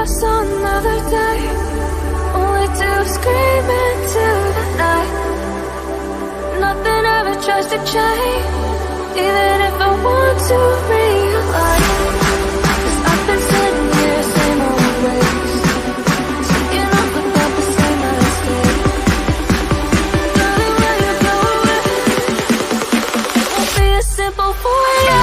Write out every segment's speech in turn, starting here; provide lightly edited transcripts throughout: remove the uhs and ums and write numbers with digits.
us another day. Only to scream into the night. Nothing ever tries to change, even if I want to realize. 'Cause I've been sitting here, same old ways, taking off without the same mistake. Darling, when you go away, it won't be as simple for you.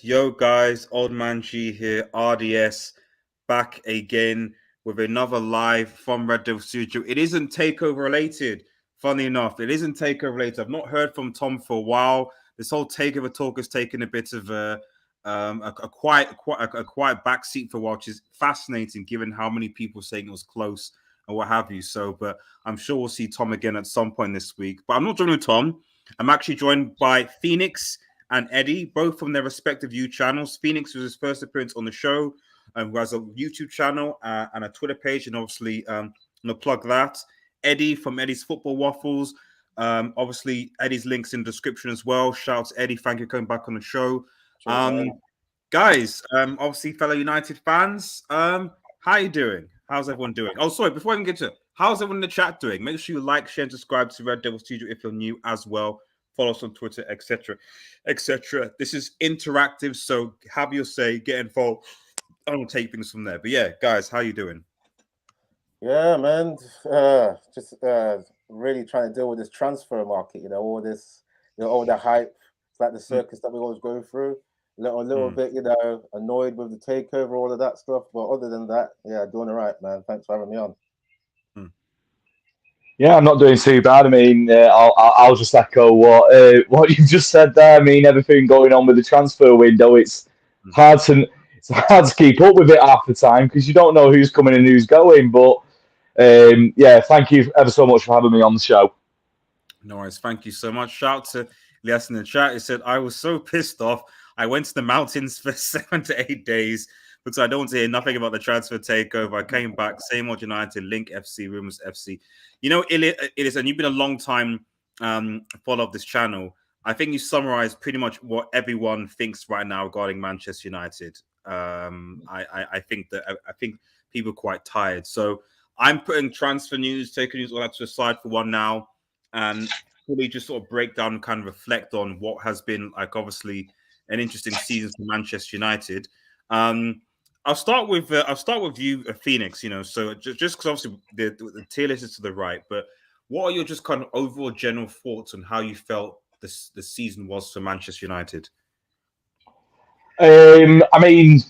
Yo, guys, Old Man G here, RDS, back again with another live from Red Devil Studio. It isn't takeover related, funny enough. It isn't takeover related. I've not heard from Tom for a while. This whole takeover talk has taken a bit of a quiet backseat for a while, which is fascinating given how many people saying it was close and what have you. So, but I'm sure we'll see Tom again at some point this week. But I'm not joined with Tom. I'm actually joined by Phoenix and Eddie, both from their respective YouTube channels. Phoenix was his first appearance on the show, who has a YouTube channel and a Twitter page, and obviously, I'm going to plug that. Eddie from Eddie's Football Waffles. Obviously, Eddie's links in the description as well. Shout out to Eddie. Thank you for coming back on the show. Guys, obviously, fellow United fans, how are you doing? How's everyone doing? Oh, sorry, before I even get to it, how's everyone in the chat doing? Make sure you like, share, and subscribe to Red Devil Studio if you're new as well. Follow us on Twitter, etc., etc. This is interactive, so have your say, get involved. I don't take things from there. But yeah, guys, how you doing? Yeah, man. Just really trying to deal with this transfer market. All this, all the hype. It's like the circus that we always go through. A little bit, annoyed with the takeover, all of that stuff. But other than that, yeah, doing all right, man. Thanks for having me on. Yeah, I'm not doing too bad. I mean, I'll just echo what you've just said there. I mean, everything going on with the transfer window, it's hard to keep up with it half the time because you don't know who's coming and who's going. But yeah, thank you ever so much for having me on the show. No worries, thank you so much. Shout out to Elias in the chat. He said, "I was so pissed off. I went to the mountains for 7 to 8 days." Because I don't want to hear nothing about the transfer takeover. I came back, same old United, Link FC, Rumors FC. It is, and you've been a long time follower of this channel. I think you summarized pretty much what everyone thinks right now regarding Manchester United. I think people are quite tired. So I'm putting transfer news, taking news all that to the side for one now, and really just sort of break down and kind of reflect on what has been obviously an interesting season for Manchester United. I'll start with you, Phoenix. So just because obviously the tier list is to the right, but what are your just kind of overall general thoughts on how you felt the season was for Manchester United? I mean,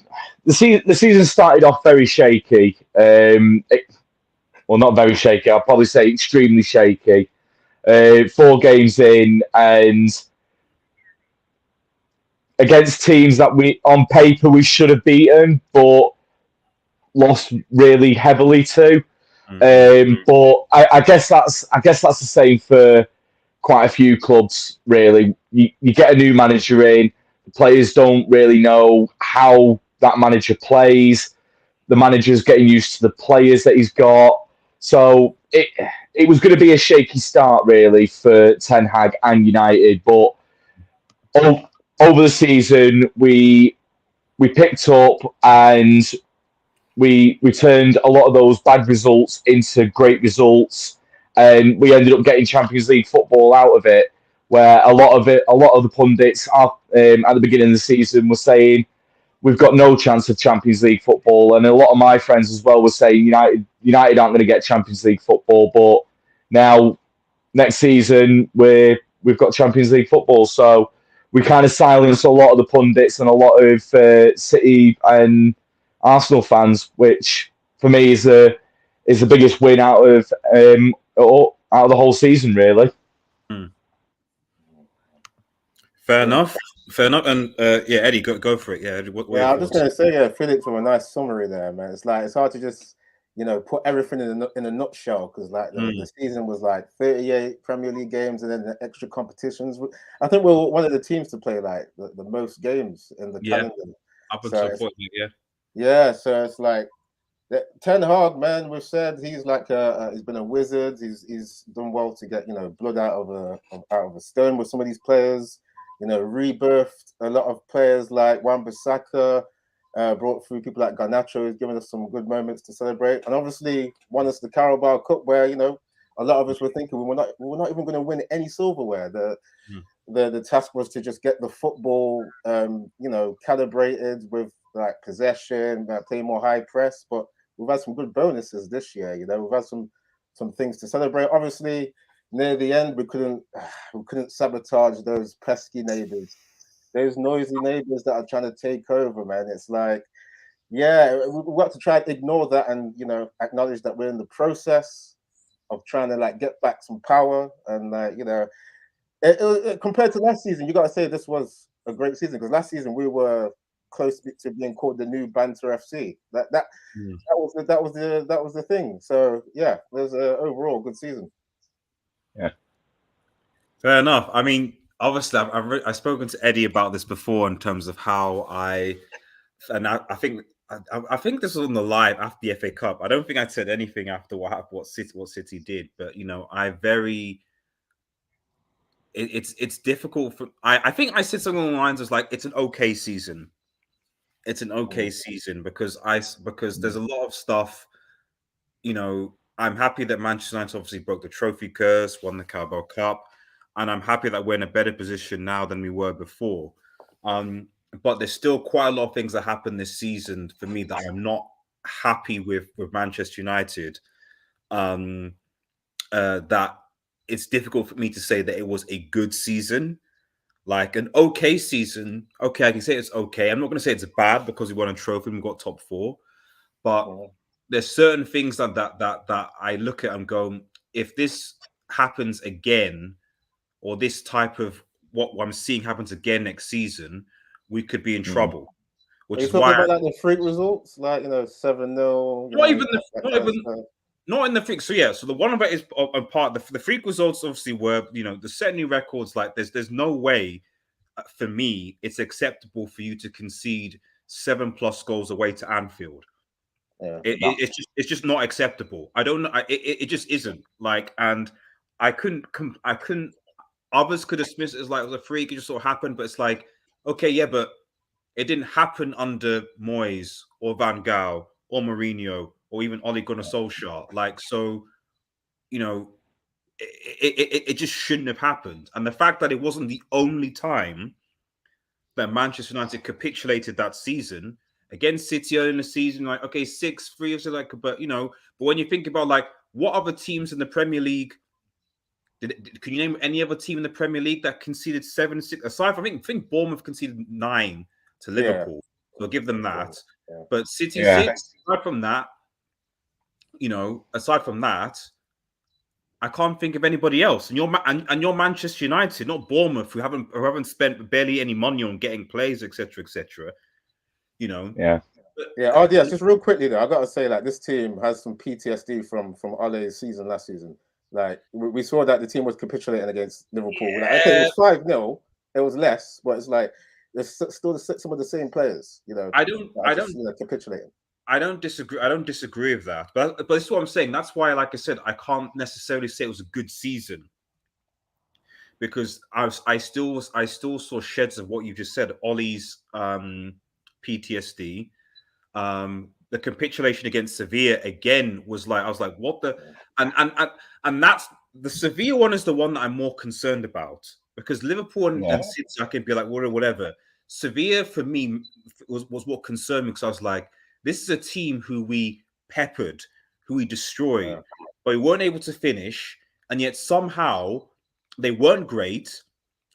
the season started off very shaky. Well, not very shaky. I'll probably say extremely shaky. 4 games in, and against teams that on paper we should have beaten, but lost really heavily to. But I guess that's the same for quite a few clubs. Really, you get a new manager in, the players don't really know how that manager plays. The manager's getting used to the players that he's got, so it was going to be a shaky start really for Ten Hag and United, but over the season, we picked up and we turned a lot of those bad results into great results, and we ended up getting Champions League football out of it. Where a lot of the pundits at the beginning of the season were saying we've got no chance of Champions League football, and a lot of my friends as well were saying United aren't going to get Champions League football. But now next season we've got Champions League football, so we kind of silenced a lot of the pundits and a lot of City and Arsenal fans, which for me is a is the biggest win out of the whole season, really. Fair enough. Fair enough. And yeah, Eddie, go for it. Yeah, what Yeah, your I'm just thoughts? gonna say, yeah, Felix with a nice summary there, man. It's like it's hard to just put everything in a nutshell because like the season was like 38 Premier League games and then the extra competitions. I think we were one of the teams to play like the most games in the calendar. Up So until a point, yeah. yeah, so it's like Ten Hag, man. We've said he's like he's been a wizard. He's done well to get blood out of a stone with some of these players. Rebirthed a lot of players like Wan-Bissaka. Brought through people like Garnacho, who's given us some good moments to celebrate, and obviously won us the Carabao Cup, where a lot of us were thinking we were not even going to win any silverware. The task was to just get the football, calibrated with like possession, play more high press. But we've had some good bonuses this year. We've had some things to celebrate. Obviously, near the end, we couldn't sabotage those pesky neighbors, those noisy neighbors that are trying to take over. Man, it's like, yeah, we've got to try and ignore that and acknowledge that we're in the process of trying to like get back some power and compared to last season, you got to say this was a great season because last season we were close to being called the new Banter FC. That was the thing. So yeah, it was an overall good season. Yeah, fair enough. I mean, obviously, I've spoken to Eddie about this before in terms of how I think this was on the live after the FA Cup. I don't think I said anything after what City did, but it's difficult for I think I said something along the lines of like it's an okay season. It's an okay season because there's a lot of stuff. I'm happy that Manchester United obviously broke the trophy curse, won the Carabao Cup, and I'm happy that we're in a better position now than we were before. But there's still quite a lot of things that happened this season for me that I'm not happy with Manchester United. That it's difficult for me to say that it was a good season. Like an okay season, okay, I can say it's okay. I'm not going to say it's bad because we won a trophy and we got top 4, but there's certain things that I look at and go, if this happens again, or this type of what I'm seeing happens again next season, we could be in trouble. Which Are you is talking why about like the freak results, like 7-0? Not in the freak. So yeah, so the one about is a part. The freak results obviously were the set new records. Like there's no way for me it's acceptable for you to concede 7+ goals away to Anfield. Yeah, it's just not acceptable. I don't know. It just isn't. Like, and I couldn't. Others could dismiss it as like it was a freak. It just sort of happened. But it's like, okay, yeah, but it didn't happen under Moyes or Van Gaal or Mourinho or even Ole Gunnar Solskjaer. Like, so, it just shouldn't have happened. And the fact that it wasn't the only time that Manchester United capitulated that season against City early in the season, like, okay, 6-3, so like, but when you think about like what other teams in the Premier League, can you name any other team in the Premier League that conceded 7-6? Aside from, I think Bournemouth conceded 9 to Liverpool. So I'll give them that. Yeah. But City 6. Aside from that, I can't think of anybody else. And you're Manchester United, not Bournemouth, who haven't spent barely any money on getting players, etc., etc. Yeah. Oh, yeah. Just real quickly though, I gotta say, like, this team has some PTSD from Ole's season last season. Like, we saw that the team was capitulating against Liverpool. Like, okay, it was 5-0. It was less, but it's like there's still some of the same players. I don't capitulating. I don't disagree with that. But this is what I'm saying. That's why, like I said, I can't necessarily say it was a good season because I still saw sheds of what you just said. Ollie's PTSD. The capitulation against Sevilla again was like, I was like, what the, and that's the Sevilla one is the one that I'm more concerned about because Liverpool and City, I can be like, whatever. Sevilla for me was what concerned me because I was like, this is a team who we peppered, who we destroyed, but we weren't able to finish, and yet somehow they weren't great,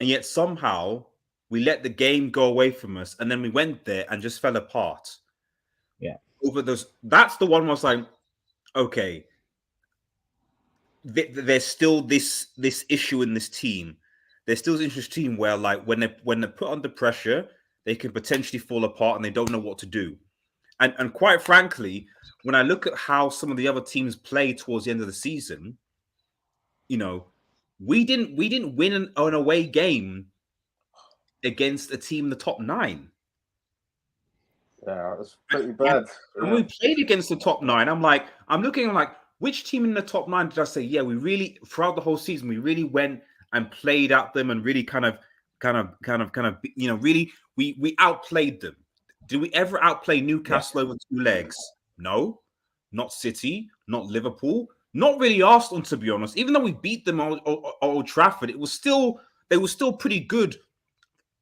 and yet somehow we let the game go away from us, and then we went there and just fell apart. Yeah. Over those, that's the one where I was like, okay, there's still this issue in this team. There's still this interesting team where, like, when they're put under pressure, they can potentially fall apart and they don't know what to do. And quite frankly, when I look at how some of the other teams play towards the end of the season, you know, we didn't win an away game against a team in the top 9. Yeah, it's pretty bad. And we played against the top 9. I'm looking, I'm like, which team in the top 9 did I say? Yeah, we really, throughout the whole season, we really went and played at them and really kind of, you know, really, we outplayed them. Did we ever outplay Newcastle over 2 legs? No, not City, not Liverpool, not really Arsenal, to be honest. Even though we beat them on Old Trafford, they were still pretty good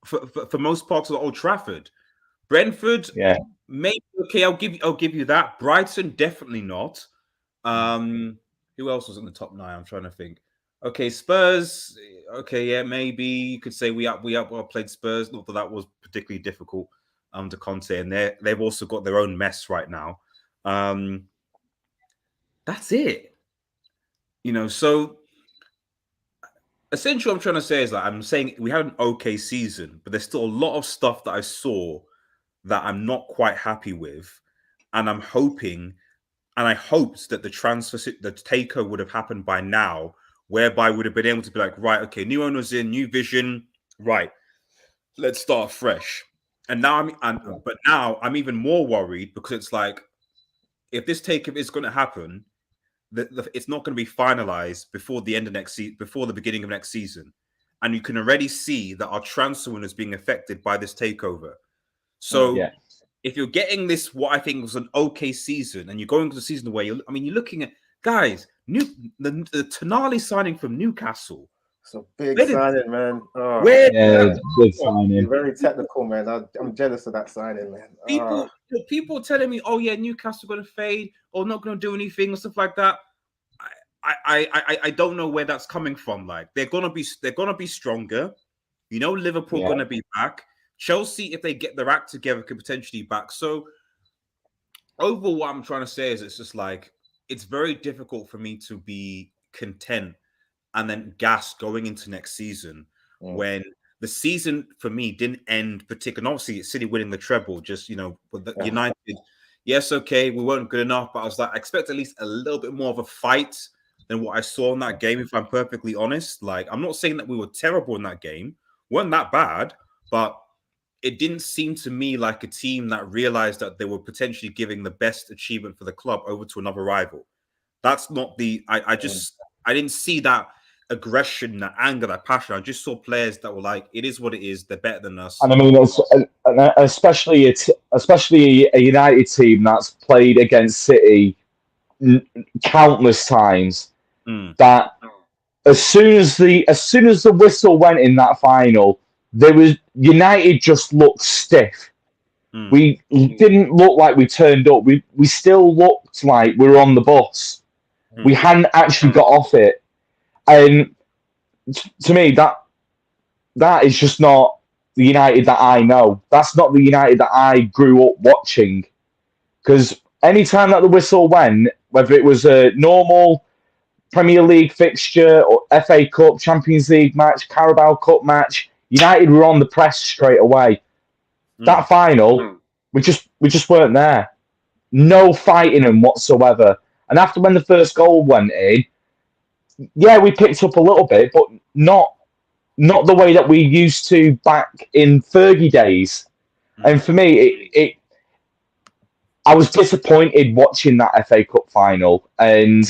for most parts of the Old Trafford. Brentford, maybe okay. I'll give you that. Brighton, definitely not. Who else was in the top 9? I'm trying to think. Okay, Spurs. Okay, yeah, maybe you could say we outplayed Spurs. Not that was particularly difficult to Conte, and they've also got their own mess right now. That's it. You know, so essentially, what I'm trying to say is that I'm saying we had an okay season, but there's still a lot of stuff that I saw that I'm not quite happy with, and I'm hoping, and I hoped that the takeover would have happened by now, whereby we would have been able to be like, right, okay, new owners in, new vision, right, let's start fresh. And now but now I'm even more worried because it's like, if this takeover is going to happen, it's not going to be finalized before the end of before the beginning of next season, and you can already see that our transfer window is being affected by this takeover. So if you're getting this, what I think was an okay season, and you're going to the season where you're looking at guys, the Tonali signing from Newcastle. It's a big signing, man. Oh, good signing. Very technical, man. I'm jealous of that signing, man. People telling me, oh yeah, Newcastle going to fade or not going to do anything or stuff like that. I don't know where that's coming from. Like they're gonna be stronger. You know, Liverpool going to be back. Chelsea, if they get their act together, could potentially back. So, overall, what I'm trying to say is it's just like, it's very difficult for me to be content and then gas going into next season when the season for me didn't end particularly. Obviously, City winning the treble, just, you know, with the United, yes, okay, we weren't good enough, but I was like, I expect at least a little bit more of a fight than what I saw in that game, if I'm perfectly honest. Like, I'm not saying that we were terrible in that game, weren't that bad, but it didn't seem to me like a team that realized that they were potentially giving the best achievement for the club over to another rival. That's not the. I didn't see that aggression, that anger, that passion. I just saw players that were like, "It is what it is. They're better than us." And I mean, especially a United team that's played against City countless times. That as soon as the whistle went in that final, United just looked stiff. We didn't look like we turned up. We still looked like we were on the bus. We hadn't actually got off it. And to me, that is just not the United that I know. That's not the United that I grew up watching. Because any time that the whistle went, whether it was a normal Premier League fixture or FA Cup, Champions League match, Carabao Cup match, United were on the press straight away. That final, we just weren't there. No fighting them whatsoever. And after when the first goal went in, yeah, we picked up a little bit, but not the way that we used to back in Fergie days. And for me, I was disappointed watching that FA Cup final, and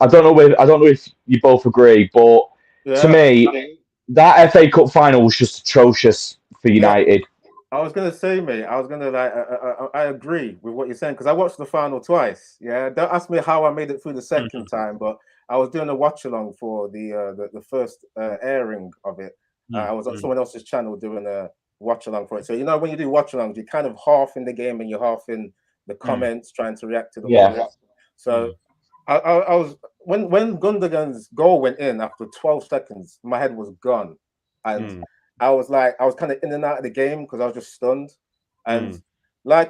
I don't know if you both agree, but to me, that FA Cup final was just atrocious for United. I was gonna say, mate. I was gonna I agree with what you're saying because I watched the final twice. Yeah, don't ask me how I made it through the second time, but I was doing a watch along for the first airing of it. I was on someone else's channel doing a watch along for it. So you know when you do watch alongs, you're kind of half in the game and you're half in the comments, trying to react to the comments. So I was when Gundogan's goal went in after 12 seconds, my head was gone, and I was kind of in and out of the game because I was just stunned. And my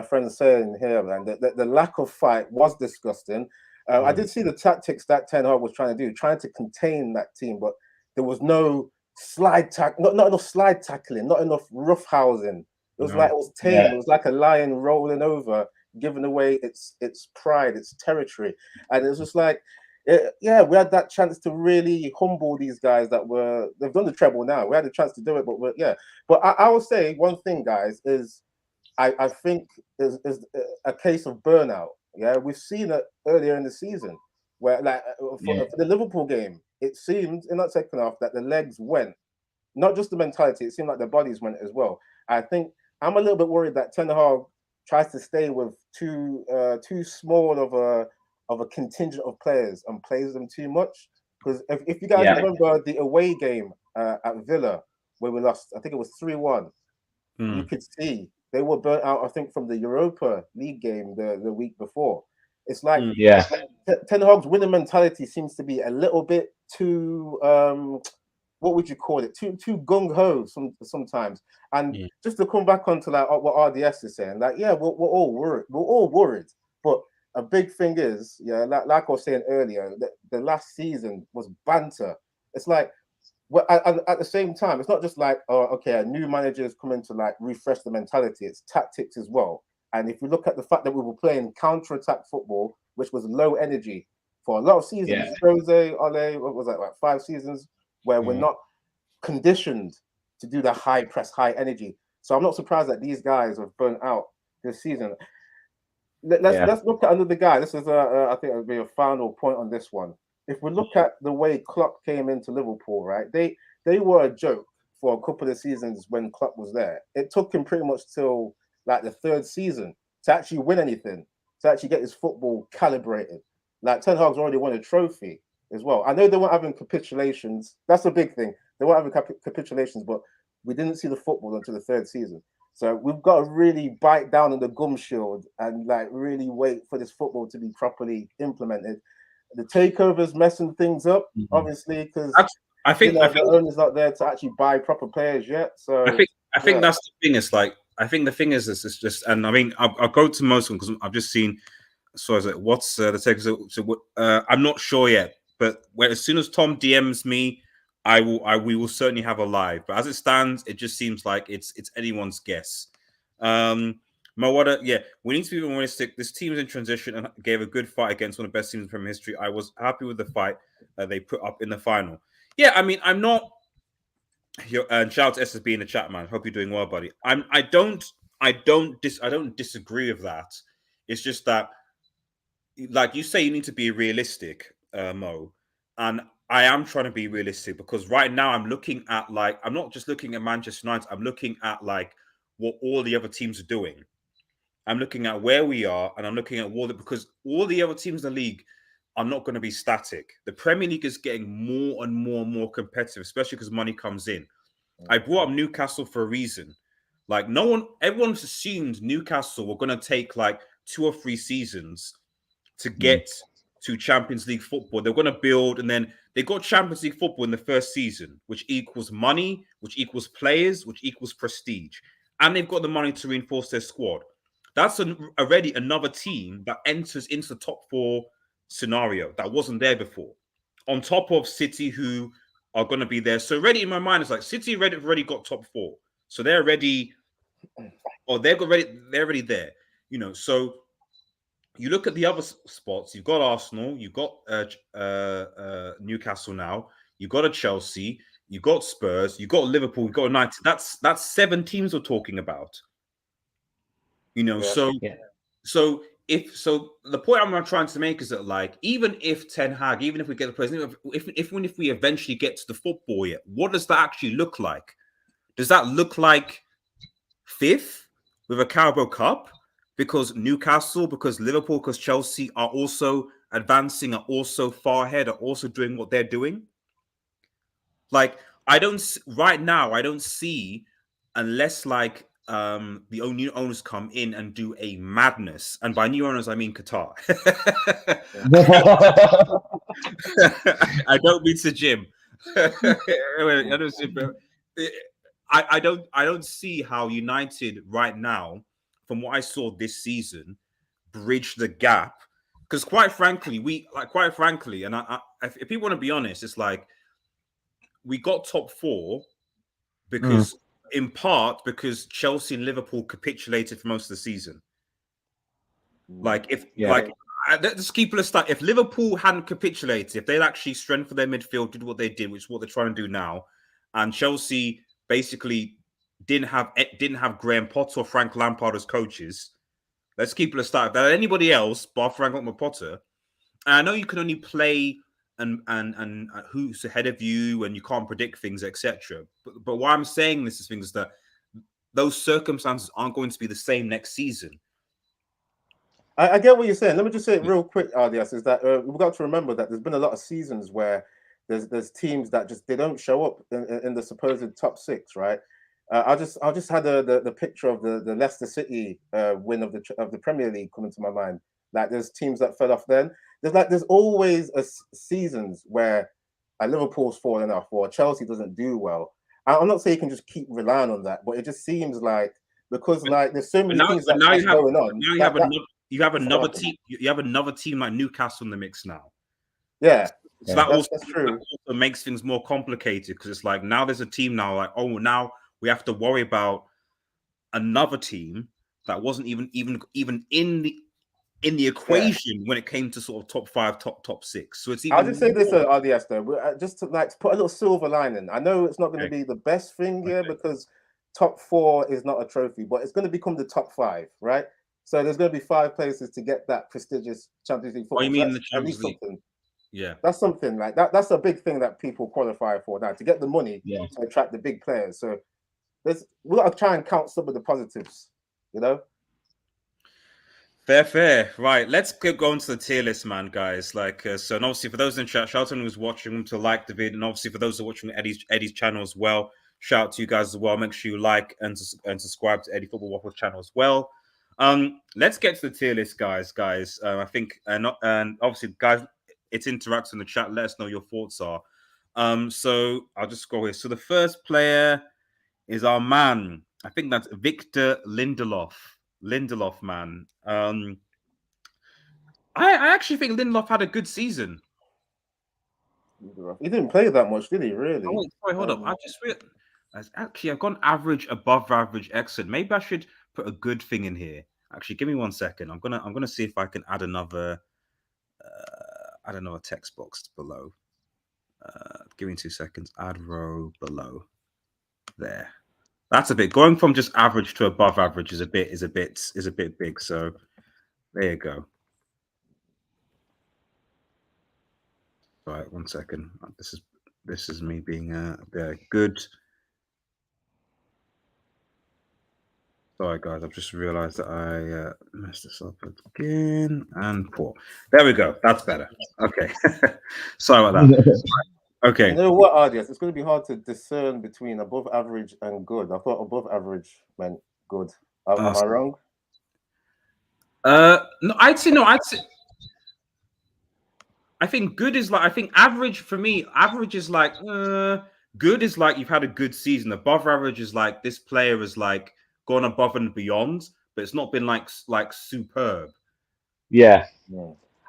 friend is saying here, man, the lack of fight was disgusting. I did see the tactics that Ten Hag was trying to do, trying to contain that team, but there was no not enough slide tackling, not enough rough housing. It was like it was tame. It was like a lion rolling over, giving away its pride, its territory, and it was just like, yeah, we had that chance to really humble these guys they've done the treble now. We had a chance to do it, but yeah. But I will say one thing, guys, is I think is a case of burnout. Yeah, we've seen it earlier in the season where, like, for the Liverpool game, it seemed in that second half that the legs went, not just the mentality. It seemed like the bodies went as well. I think I'm a little bit worried that Ten Hag tries to stay with too small of a contingent of players and plays them too much. Because if you guys remember the away game at Villa where we lost, I think it was 3-1. You could see they were burnt out, I think, from the Europa League game the week before. It's like Ten Hag's winning mentality seems to be a little bit too what would you call it? Too gung ho sometimes. And just to come back onto like what RDS is saying, like, yeah, we're all worried. We're all worried. But a big thing is, like I was saying earlier, the last season was banter. It's like, well, at the same time, it's not just like, oh, okay, a new manager is coming to like refresh the mentality. It's tactics as well. And if you look at the fact that we were playing counter-attack football, which was low energy for a lot of seasons, Jose, Ole, what was that, like 5 seasons, where we're not conditioned to do the high press, high energy. So I'm not surprised that these guys have burnt out this season. Let's look at another guy. This is I think it'll be a final point on this one. If we look at the way Klopp came into Liverpool, right? They were a joke for a couple of seasons when Klopp was there. It took him pretty much till like the 3rd season to actually win anything, to actually get his football calibrated. Like Ten Hag's already won a trophy as well. I know they weren't having capitulations. That's a big thing. They weren't having capitulations, but we didn't see the football until the 3rd season. So we've got to really bite down on the gum shield and like really wait for this football to be properly implemented. The takeover's messing things up, obviously, because I think the owner's not there to actually buy proper players yet. So I think that's the thing. It's like, I think the thing is, it's just, and I mean, I'll go to most of them because I've just seen. So I was like, what's the takeover? So I'm not sure yet, but as soon as Tom DMs me, we will certainly have a live. But as it stands, it just seems like it's anyone's guess. Mawada, we need to be realistic. This team is in transition and gave a good fight against one of the best teams from history. I was happy with the fight they put up in the final. Yeah, I mean, I'm not. And shout out to SSB in the chat, man. Hope you're doing well, buddy. I don't disagree with that. It's just that, like you say, you need to be realistic, Mo, and I am trying to be realistic because right now I'm looking at I'm not just looking at Manchester United. I'm looking at like what all the other teams are doing. I'm looking at where we are, and I'm looking at because all the other teams in the league are not going to be static. The Premier League is getting more and more and more competitive, especially because money comes in. I brought up Newcastle for a reason. Like everyone's assumed Newcastle were going to take like 2 or 3 seasons to get to Champions League football. They're going to build, and then they got Champions League football in the first season, which equals money, which equals players, which equals prestige. And they've got the money to reinforce their squad. That's already another team that enters into the top 4 scenario that wasn't there before. On top of City, who are going to be there. So already in my mind, it's like City have already got top 4. So they're ready, or they're already there. So you look at the other spots. You've got Arsenal, you've got Newcastle now, you've got a Chelsea, you've got Spurs, you've got Liverpool, you've got United. That's 7 teams we're talking about. So the point I'm trying to make is that, like, even if Ten Hag, even if we get the president, if we eventually get to the football yet, what does that actually look like? Does that look like 5th with a Carabao Cup? Because Newcastle, because Liverpool, because Chelsea are also advancing, are also far ahead, are also doing what they're doing. Like, I don't see, unless like the new owners come in and do a madness, and by new owners I mean Qatar. I don't mean to Jim. I don't see how United right now, from what I saw this season, bridge the gap. Because quite frankly, and if people want to be honest, it's like we got top four because, in part, because Chelsea and Liverpool capitulated for most of the season. Like let's keep it a start. If Liverpool hadn't capitulated, if they'd actually strengthened their midfield, did what they did, which is what they're trying to do now, and Chelsea basically didn't have Graham Potter or Frank Lampard as coaches, let's keep it a start. If there anybody else, bar Frank Lampard Potter, and I know you can only play and who's ahead of you, and you can't predict things, etc. But why I'm saying this is that those circumstances aren't going to be the same next season. I get what you're saying. Let me just say it real quick, RDS, is that we've got to remember that there's been a lot of seasons where there's teams that just they don't show up in the supposed top six, right? I just had the picture of the Leicester City win of the Premier League coming to my mind. Like there's teams that fell off then. There's always seasons where Liverpool's falling off or Chelsea doesn't do well. I'm not saying you can just keep relying on that, but it just seems like because like there's so many things that's going on. You have another team. You have another team like Newcastle in the mix now. Yeah, so that's true. That also makes things more complicated because it's like now there's a team now like now we have to worry about another team that wasn't even in the equation when it came to sort of top five, top six. So it's even. I'll just say this, RDS though, just to put a little silver lining. I know it's not going to be the best thing here because top four is not a trophy, but it's going to become the top five, right? So there's going to be 5 places to get that prestigious Champions League football. Oh, you mean the Champions League? Yeah, that's something like that. That's a big thing that people qualify for now to get the money to attract the big players. So we've got to try and count some of the positives, you know. Fair. Right, let's get going to the tier list, man, guys. Like, so, and obviously for those in chat, shout out to anyone who's watching to like the video, and obviously for those who are watching Eddie's channel as well, shout out to you guys as well. Make sure you like and subscribe to Eddie Football Waffles channel as well. Let's get to the tier list, guys. I think and obviously, guys, it's interactive in the chat. Let us know your thoughts are. So I'll just go here. So the first player is our man. I think that's Victor Lindelof. Man. I actually think Lindelof had a good season. He didn't play that much, did he? Really? Oh, wait, sorry, hold up. I just realized I've gone average, above average, excellent. Maybe I should put a good thing in here. Actually, give me 1 second. I'm gonna see if I can add another text box below. Give me 2 seconds. Add row below. There. That's a bit going from just average to above average is a bit big. So there you go. All right, 1 second. This is me being good. Sorry, guys. I've just realized that I messed this up again and poor. There we go. That's better. Okay. Sorry about that. Okay. You know what, RDS? It's going to be hard to discern between above average and good. I thought above average meant good. Am I wrong? No, I'd say no. I think good is like. I think average for me. Average is like. Good is like you've had a good season. Above average is like this player is like gone above and beyond, but it's not been like superb. Yeah.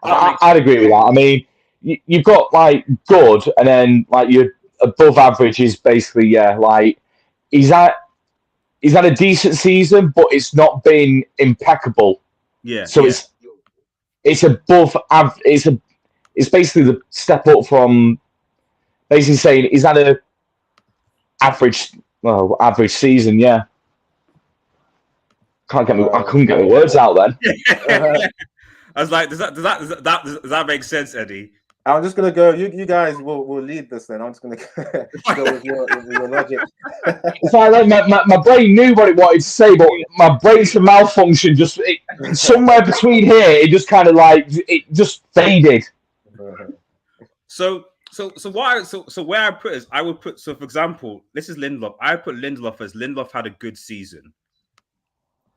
I'd agree with that. I mean, you've got like good, and then like your above average is basically like he's had a decent season, but it's not been impeccable. Yeah. So it's above average. It's basically the step up from basically saying he's had a average season. Yeah. I couldn't get the words out then. I was like, does that make sense, Eddie? I'm just gonna go. You guys will lead this then. I'm just gonna go with your logic. It's like my brain knew what it wanted to say, but my brain's malfunction. Just somewhere between here, it just kind of like it just faded. So where I put is I would put for example, this is Lindelof. I put Lindelof as Lindelof had a good season.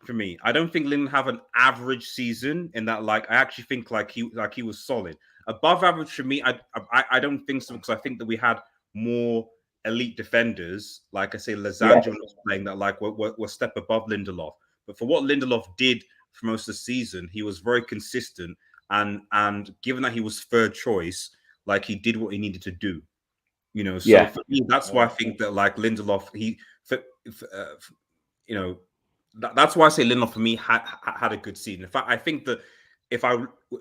For me, I don't think Lindelof have an average season in that. Like, I actually think like he was solid. Above average for me, I don't think so because I think that we had more elite defenders, like I say, Lizandro was playing that like were step above Lindelof. But for what Lindelof did for most of the season, he was very consistent. And given that he was third choice, like he did what he needed to do. You know, so for me, that's why I think that like Lindelof, that's why I say Lindelof for me had a good season. In fact, I think that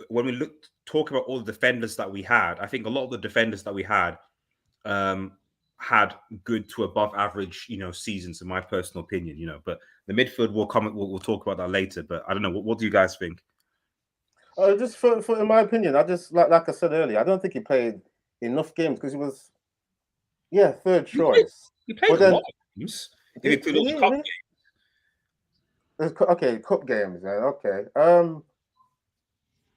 when we talk about all the defenders that we had, I think a lot of the defenders that we had good to above average, seasons, in my personal opinion. But the midfield we'll talk about that later. But I don't know. What do you guys think? Just for in my opinion, I just like I said earlier, I don't think he played enough games because he was third choice. He played a lot of games. If you put all the cup games. Okay, cup games. Yeah, okay.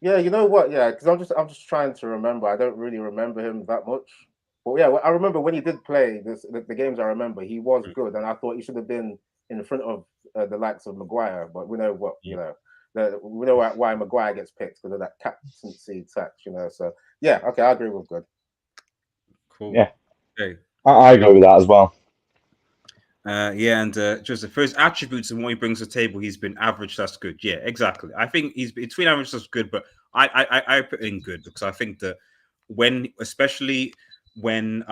Yeah, you know what? Yeah, because I'm just trying to remember. I don't really remember him that much. But yeah, I remember when he did play the games. I remember he was good, and I thought he should have been in front of the likes of Maguire. But we know what we know why Maguire gets picked because of that captaincy tax. So yeah, okay, I agree with good. Cool. Yeah, okay. I agree with that as well. And Joseph, for his attributes and what he brings to the table, he's been average. That's good. Yeah, exactly. I think he's between average. That's good, but I put in good because I think that especially when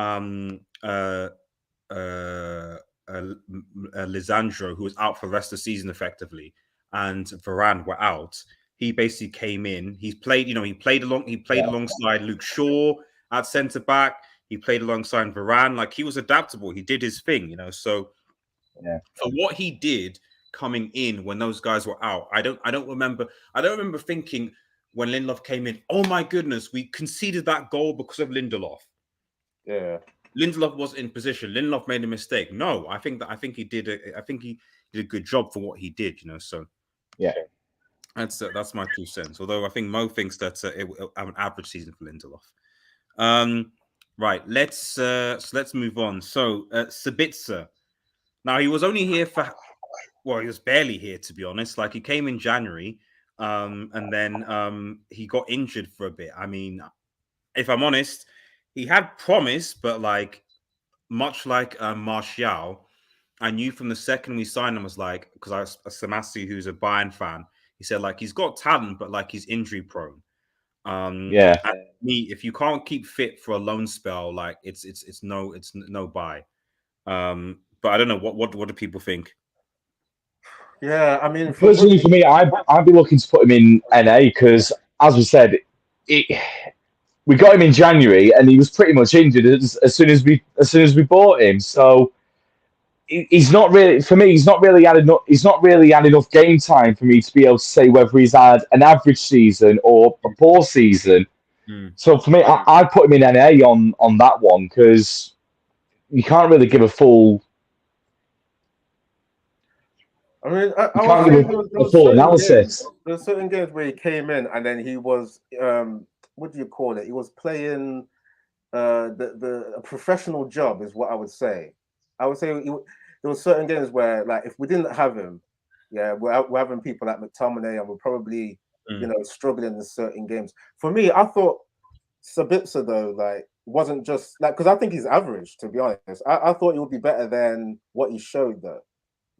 Lisandro, who was out for the rest of the season effectively, and Varane were out, he basically came in. He played alongside Luke Shaw at centre back. He played alongside Varane. Like he was adaptable. He did his thing, So for what he did coming in when those guys were out, I don't remember thinking when Lindelof came in, oh my goodness, we conceded that goal because of Lindelof. Yeah. Lindelof was in position. Lindelof made a mistake. No, I think he did a good job for what he did, So yeah, that's my 2 cents. Although I think Mo thinks that it will have an average season for Lindelof. Right, let's move on. So Sabitzer. Now he was only here he was barely here, to be honest. Like he came in January, and then he got injured for a bit. I mean, if I'm honest, he had promise, but like much like Martial, I knew from the second we signed him was like, because I was Samasi, who's a Bayern fan, he said like he's got talent, but like he's injury prone. And me, if you can't keep fit for a loan spell, like it's no buy. But I don't know what do people think. Yeah, I mean, personally for me, I'd be looking to put him in NA because, as we said, we got him in January and he was pretty much injured as soon as we bought him. So he's not really, for me, he's not really had enough game time for me to be able to say whether he's had an average season or a poor season. So for me, I'd put him in NA on that one because you can't really give a full. I mean, I can't give a full analysis. There's certain games where he came in and then he was, what do you call it? He was playing a professional job, is what I would say. I would say there were certain games where, like, if we didn't have him, we're having people like McTominay and we're probably, struggling in certain games. For me, I thought Sabitzer, though, like, wasn't just like, because I think he's average, to be honest. I thought he would be better than what he showed, though.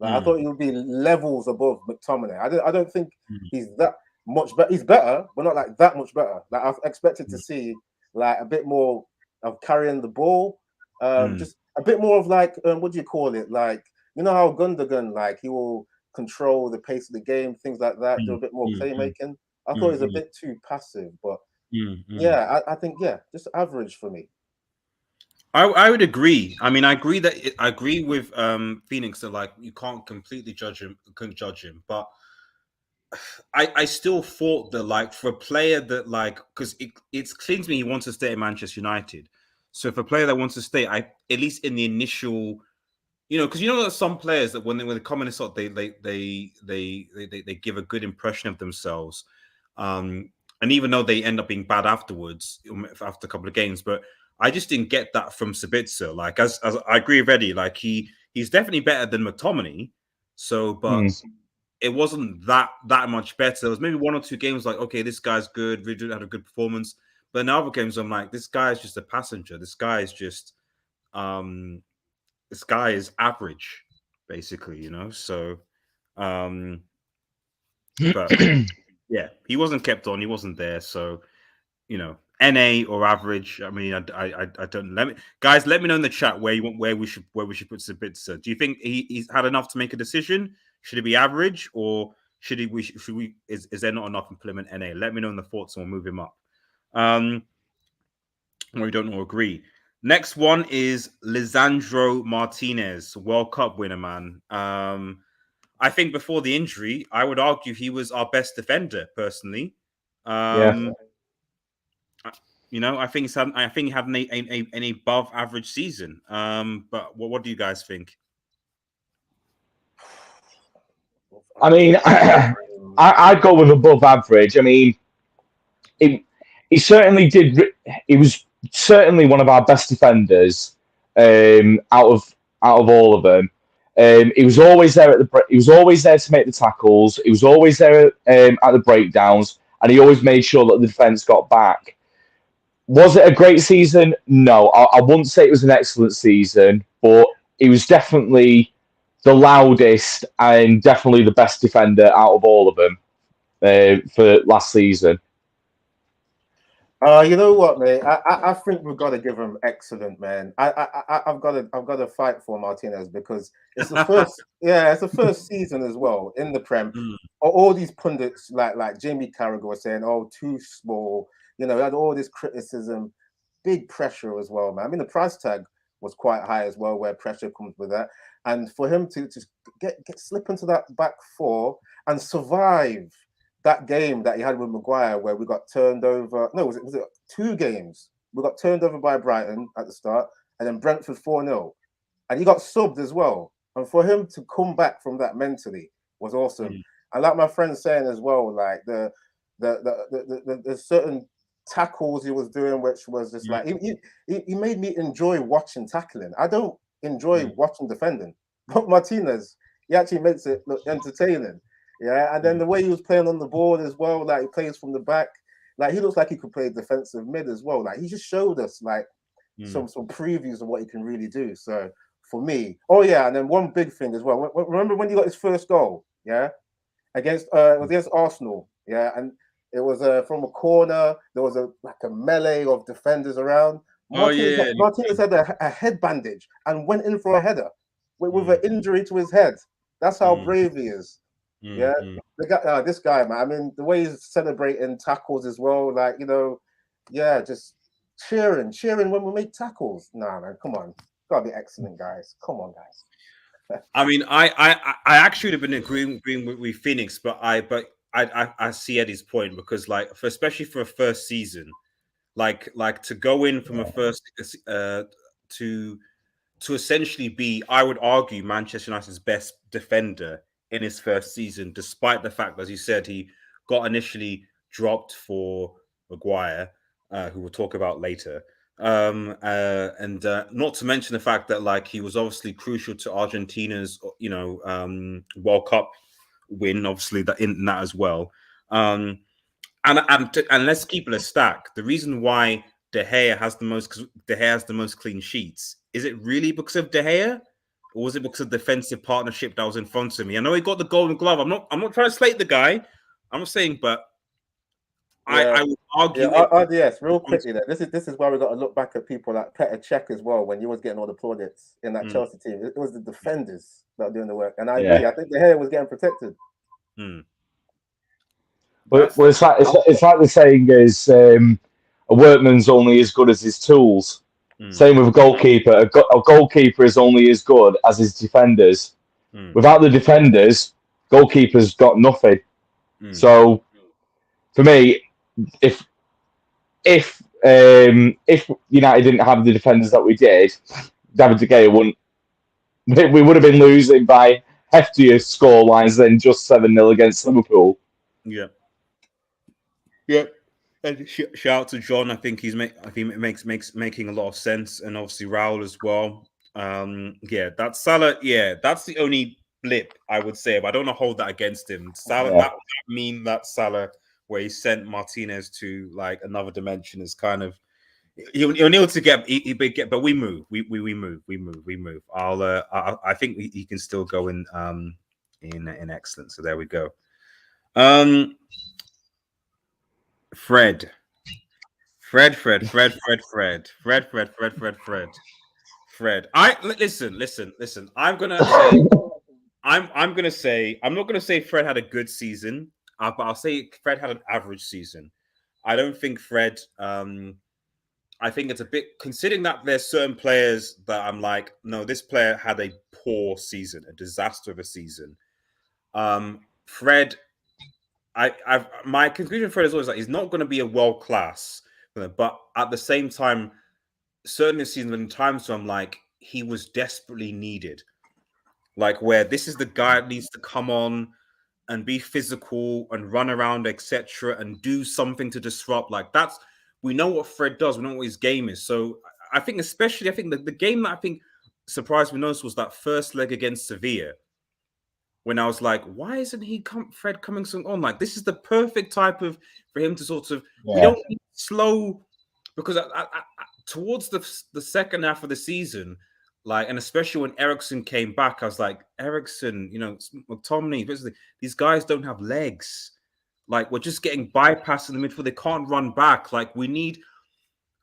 Like, I thought he would be levels above McTominay. I don't think he's that much better. He's better, but not like that much better. Like I've expected to see like a bit more of carrying the ball, just a bit more of like what do you call it? Like how Gundogan, like he will control the pace of the game, things like that. Do a bit more playmaking. I thought he was a bit too passive, but I think just average for me. I would agree. I mean, I agree with Phoenix that like you can't completely judge him, but I still thought that like for a player that like because it's clear to me he wants to stay at Manchester United. So if a player that wants to stay, at least in the initial, because that some players that when they come in, sort they give a good impression of themselves, and even though they end up being bad afterwards after a couple of games, but I just didn't get that from Sabitzer. Like, as I agree with Eddie, like he's definitely better than McTominay. So, but it wasn't that much better. There was maybe 1 or 2 games like, okay, this guy's good, really had a good performance. But in other games, I'm like, this guy is just a passenger. This guy is just, this guy is average, basically, you know. So, but yeah, he wasn't kept on. He wasn't there. So, you know, NA or average. I mean, I don't. Let me guys, let me know in the chat where you want where we should put Sabitzer. Do you think he's had enough to make a decision? Should it be average, or should we is there not enough implement NA? Let me know in the thoughts and we'll move him up. We don't all agree. Next one is Lisandro Martinez, World Cup winner, man. I think before the injury, I would argue he was our best defender, personally. Yeah. You know, I think he had an above average season. But what do you guys think? I mean, I'd go with above average. I mean, he certainly did. He was certainly one of our best defenders out of all of them. He was always there he was always there to make the tackles. He was always there at the breakdowns, and he always made sure that the defense got back. Was it a great season? No, I wouldn't say it was an excellent season, but he was definitely the loudest and definitely the best defender out of all of them for last season. You know what, mate? I think we've got to give him excellent, man. I've got to fight for Martinez because it's the first, it's the first season as well in the Prem. All these pundits like Jamie Carragher was saying, "Oh, too small." You know, had all this criticism, big pressure as well, man. I mean, the price tag was quite high as well, where pressure comes with that, and for him to get slip into that back four and survive that game that he had with Maguire, where we got turned over. No, was it 2 games? We got turned over by Brighton at the start, and then Brentford 4-0, and he got subbed as well. And for him to come back from that mentally was awesome. And like my friend saying as well, like the certain tackles he was doing, which was just like he made me enjoy watching tackling. I don't enjoy watching defending, but Martinez, he actually makes it look entertaining. Yeah, and then the way he was playing on the board as well, like he plays from the back, like he looks like he could play defensive mid as well. Like he just showed us like some previews of what he can really do. So for me, and then one big thing as well. Remember when he got his first goal? Yeah, it was against Arsenal. Yeah, and it was from a corner. There was a melee of defenders around. Martinez had a head bandage and went in for a header with an injury to his head. That's how brave he is. Yeah, this guy, man. I mean, the way he's celebrating tackles as well, like, you know, just cheering when we make tackles. Nah, man, come on, gotta be excellent, guys. Come on, guys. I mean, I actually would have been agreeing with Phoenix, but I see Eddie's point because, like, especially for a first season, like to go in from a first to essentially be, I would argue, Manchester United's best defender in his first season, despite the fact, as you said, he got initially dropped for Maguire, who we'll talk about later. And not to mention the fact that, like, he was obviously crucial to Argentina's, you know, World Cup win, obviously that in that as well. And let's keep it a stack. The reason why De Gea has the most clean sheets, is it really because of De Gea? Or was it because of the defensive partnership that was in front of me? I know he got the Golden Glove. I'm not trying to slate the guy. I'm not saying, but I would argue. Yes, real quickly there. This is why we got to look back at people like Petr Cech as well. When he was getting all the plaudits in that Chelsea team, it was the defenders that were doing the work. And I agree. I think De Gea was getting protected. But it's like the saying is, a workman's only as good as his tools. Same with a goalkeeper. A goalkeeper is only as good as his defenders. Without the defenders, goalkeeper's got nothing. So, for me, if United didn't have the defenders that we did, David De Gea wouldn't. We would have been losing by heftier score lines than just 7-0 against Liverpool. Yeah. And shout out to John. I think it making a lot of sense, and obviously Raul as well. That Salah. Yeah, that's the only blip I would say, but I don't want to hold that against him. Salah. That Salah where he sent Martinez to like another dimension is kind of He'll need to get. But we move. We move. I think he can still go in excellence. So there we go. Fred. Listen. I'm gonna say. I'm not gonna say Fred had a good season, but I'll say Fred had an average season. I don't think Fred. I think it's a bit considering that there's certain players that I'm like, no, this player had a poor season, a disaster of a season. Fred, my conclusion for Fred is always like he's not going to be a world class, but at the same time, certain seasons and times where I'm like, he was desperately needed, like where this is the guy that needs to come on and be physical and run around, etc., and do something to disrupt. Like that's we know what Fred does. We know what his game is. So I think, especially, I think the game that I think surprised me most was that first leg against Sevilla, when I was like, why isn't Fred coming on? Like this is the perfect type of for him to sort of. Yeah. We don't need slow because towards the second half of the season. Like, and especially when Eriksen came back, I was like, Eriksen, McTominay, basically, these guys don't have legs. Like, we're just getting bypassed in the midfield. They can't run back. Like, we need.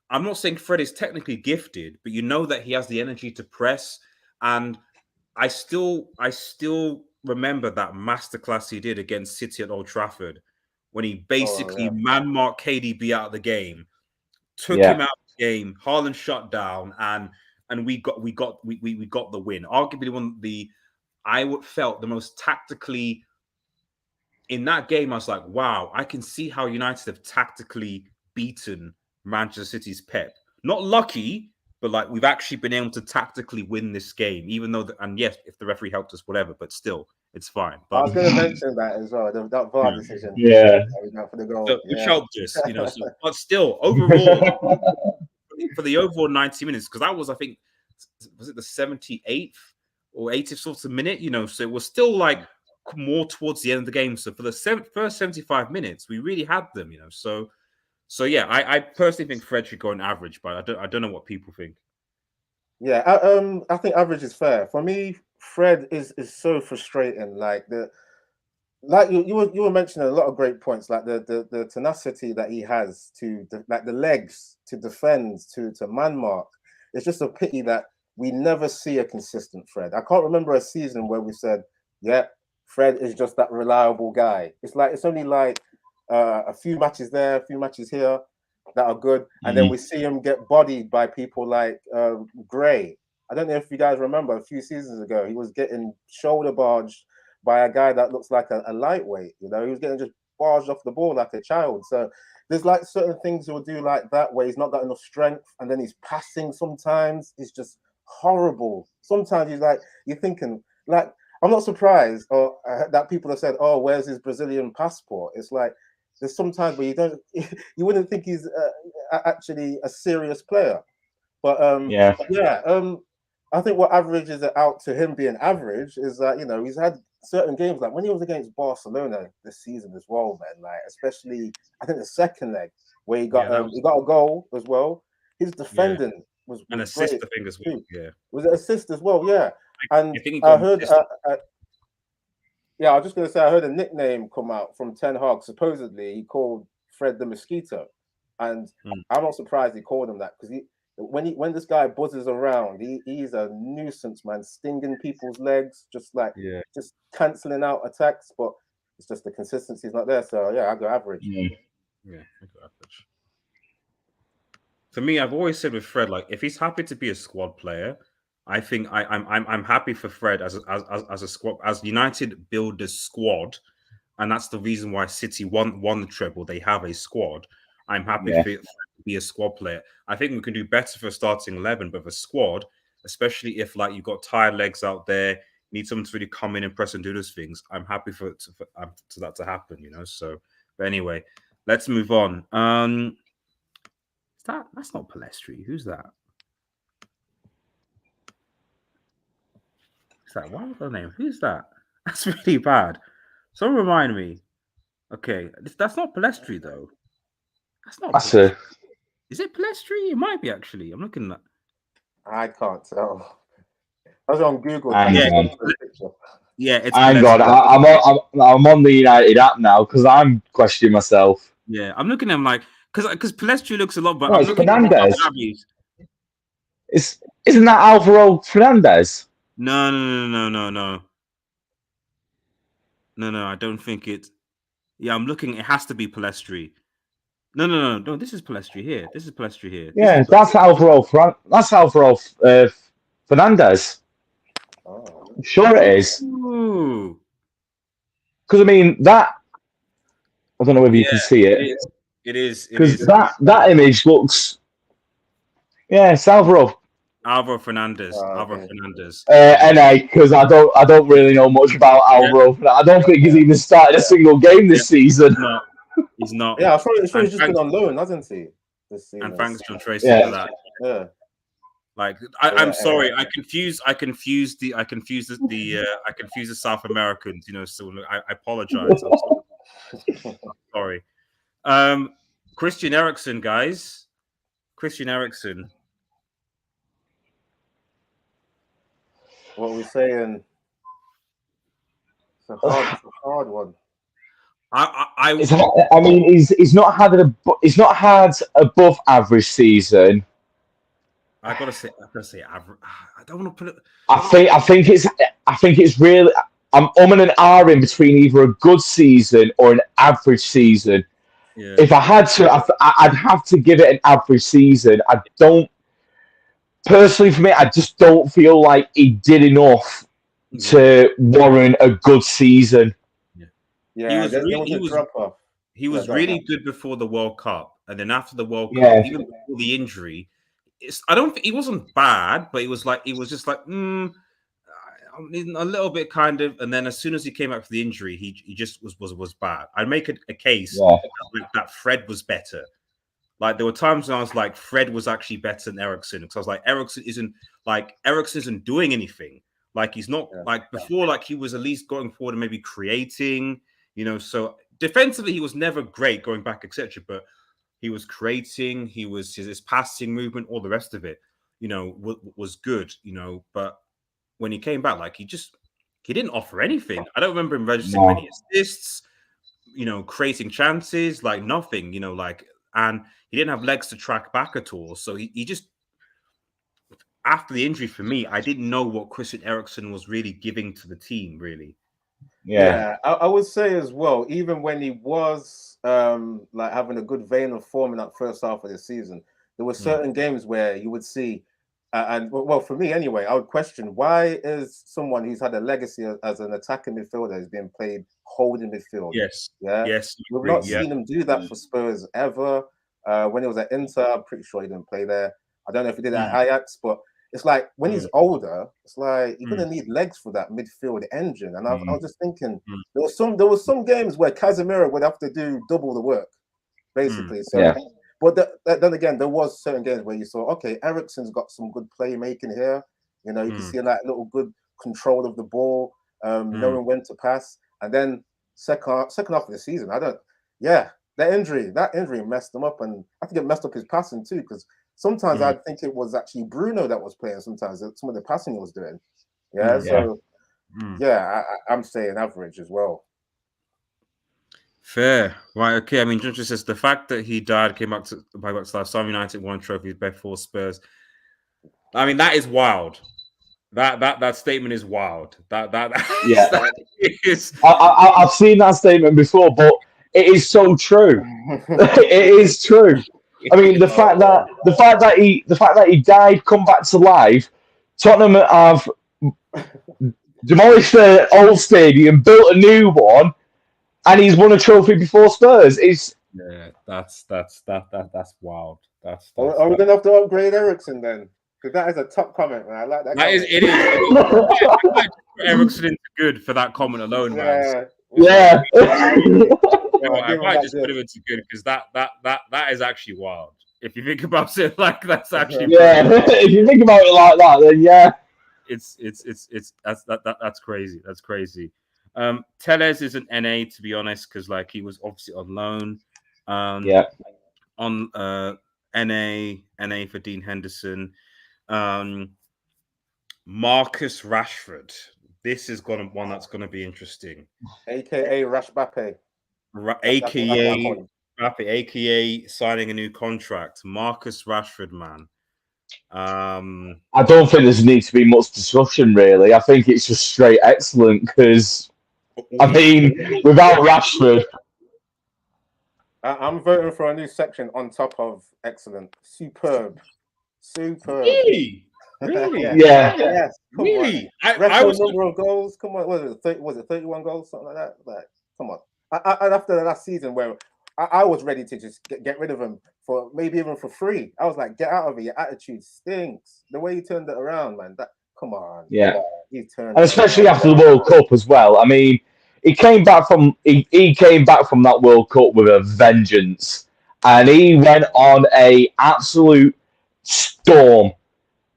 I'm not saying Fred is technically gifted, but you know that he has the energy to press. And I still remember that masterclass he did against City at Old Trafford when he basically man-marked KDB out of the game, took him out of the game, Haaland shut down, and we got the win. Arguably I felt the most tactically in that game. I was like, wow, I can see how United have tactically beaten Manchester City's Pep. Not lucky, but like we've actually been able to tactically win this game, even though and yes, if the referee helped us, whatever, but still, it's fine. But I was going to mention that as well. That VAR decision. Yeah. For the goal. So, which helped us, but still, overall, for the overall 90 minutes, because that was, I think, was it the 78th or 80th sort of minute, so it was still like more towards the end of the game. So for the first 75 minutes, we really had them, So yeah, I personally think Fred should go on average, but I don't know what people think. Yeah, I think average is fair. For me, Fred is so frustrating. Like you were mentioning a lot of great points, like the tenacity that he has to like the legs to defend, to man mark. It's just a pity that we never see a consistent Fred. I can't remember a season where we said, yeah, Fred is just that reliable guy. It's only like a few matches there, a few matches here that are good, and then we see him get bodied by people like Gray. I don't know if you guys remember a few seasons ago, he was getting shoulder barged by a guy that looks like a lightweight. He was getting just barged off the ball like a child. So there's like certain things he'll do like that where he's not got enough strength, and then he's passing sometimes. It's just horrible. Sometimes you're thinking like, I'm not surprised that people have said, "Oh, where's his Brazilian passport?" It's like there's sometimes where you wouldn't think he's actually a serious player. But I think what averages it out to him being average is that he's had certain games like when he was against Barcelona this season as well, man. Like especially I think the second leg where he got a goal as well. His defending was an assist, I think, as well. Yeah, was an assist as well. Yeah, and I think I heard. I was just going to say, I heard a nickname come out from Ten Hag. Supposedly, he called Fred the Mosquito, and I'm not surprised he called him that because when this guy buzzes around, he's a nuisance, man, stinging people's legs, just cancelling out attacks. But it's just the consistency's not there. So yeah, I go average. Yeah, I go average. For me, I've always said with Fred, like if he's happy to be a squad player, I think I'm happy for Fred as a squad, as United build a squad, and that's the reason why City won the treble. They have a squad. I'm happy for Fred to be a squad player. I think we can do better for starting 11, but for squad, especially if like you've got tired legs out there, need someone to really come in and press and do those things. I'm happy for that to happen. So, but anyway, let's move on. That's not Palestri. Who's that? What was her name? Who's that? That's really bad. Someone remind me. Okay, that's not Palestri though. That's not. That's a Is it Palestri? It might be actually. I'm looking at. I can't tell. I was on Google Hang trying to on. search for a picture. Yeah, it's Hang Palestri. on, I'm on the United app now because I'm questioning myself. Yeah, I'm looking at him like because Palestri looks a lot, but No, I'm it's looking at Fernandes. Abbey's. Isn't that Alvaro Fernandes? No. I don't think it. Yeah, I'm looking. It has to be Palestri. No. This is Palestri here. This is Palestri here. Yeah, that's Alvaro Fernandes. Oh. Sure it is. Ooh. Because I mean that. I don't know whether you can see it. It is. Because that image looks. Yeah, it's Alvaro. Alvaro Fernandes. Okay. NA, because I don't really know much about Alvaro. I don't think he's even started a single game this season. No, he's not. Yeah, I thought he's just been on loan, hasn't he? This season. And thanks to Tracy for that. Yeah. Like I'm sorry, I confused the South Americans. You know, so I apologize. I'm sorry. Christian Eriksen, guys. Christian Eriksen. What we're saying. It's a hard one. I mean, he's not had above average season. I gotta say average. I don't want to put it. I think it's really. I'm umming and ahhing between either a good season or an average season. Yeah. If I had to, I'd have to give it an average season. I don't personally, for me, I just don't feel like he did enough to warrant a good season. Yeah, he was really good before the World Cup, and then after the World Cup, even before the injury, he wasn't bad, but he was just like a little bit kind of. And then as soon as he came out for the injury, he just was bad. I'd make a case that Fred was better. Like there were times when I was like, Fred was actually better than Eriksen, because I was like, Eriksen isn't doing anything. Like he's not like before. Like he was at least going forward and maybe creating. You know, so defensively he was never great going back, etc. But he was creating. He was his passing movement, all the rest of it. You know, was good. You know, but when he came back, like he didn't offer anything. I don't remember him registering many assists. You know, creating chances, like nothing. You know, like. And he didn't have legs to track back at all. So he just, after the injury for me, I didn't know what Christian Eriksen was really giving to the team, really. Yeah, I would say as well, even when he was like having a good vein of form in that first half of the season, there were certain games where you would see, and well, for me anyway, I would question, why is someone who's had a legacy as an attacking midfielder is being played holding midfield? Yes. We've not seen him do that for Spurs ever. When he was at Inter, I'm pretty sure he didn't play there. I don't know if he did at Ajax, but it's like when he's older, it's like you're gonna need legs for that midfield engine. And I was just thinking there was some games where Casemiro would have to do double the work, basically. But then again, there was certain games where you saw, okay, Eriksen's got some good playmaking here. You know, you can see that little good control of the ball, knowing when to pass. And then second half of the season, that injury messed him up, and I think it messed up his passing too, because sometimes I think it was actually Bruno that was playing. Sometimes some of the passing he was doing. I'm saying average as well. Fair, right? Okay. I mean, Ginger says the fact that he died, came back to life. Sam United won trophies before Spurs. I mean, that is wild. That statement is wild. I've seen that statement before, but it is so true. It is true. I mean, the fact that he died, come back to life. Tottenham have demolished the old stadium, built a new one, and he's won a trophy before Spurs. That's wild. Are we gonna have to upgrade Eriksen then? Because that is a top comment, man. I like that. It is. Eriksen into good for that comment alone, man. Yeah. I might just put him into good because that is actually wild. If you think about it, like that's actually if you think about it like that, then that's crazy. That's crazy. Tellez is an NA, to be honest, because like he was obviously on loan. On NA for Dean Henderson. Marcus Rashford. This is one that's gonna be interesting. AKA Rash Bappe. AKA Bappe, AKA signing a new contract. Marcus Rashford, man. I don't think there's need to be much discussion, really. I think it's just straight excellent because, I mean, without Rashford, I'm voting for a new section on top of excellent. Superb. Really? Really? yeah. Yes. Come Really? on. Record number of goals. Come on. Was it 31 goals? Something like that? Like, come on. And after the last season where I was ready to just get rid of him for maybe even for free. I was like, get out of it. Your attitude stinks. The way you turned it around, man. Come on. Yeah. He's turned And especially after the World Cup as well. I mean, he came back from that World Cup with a vengeance, and he went on a absolute storm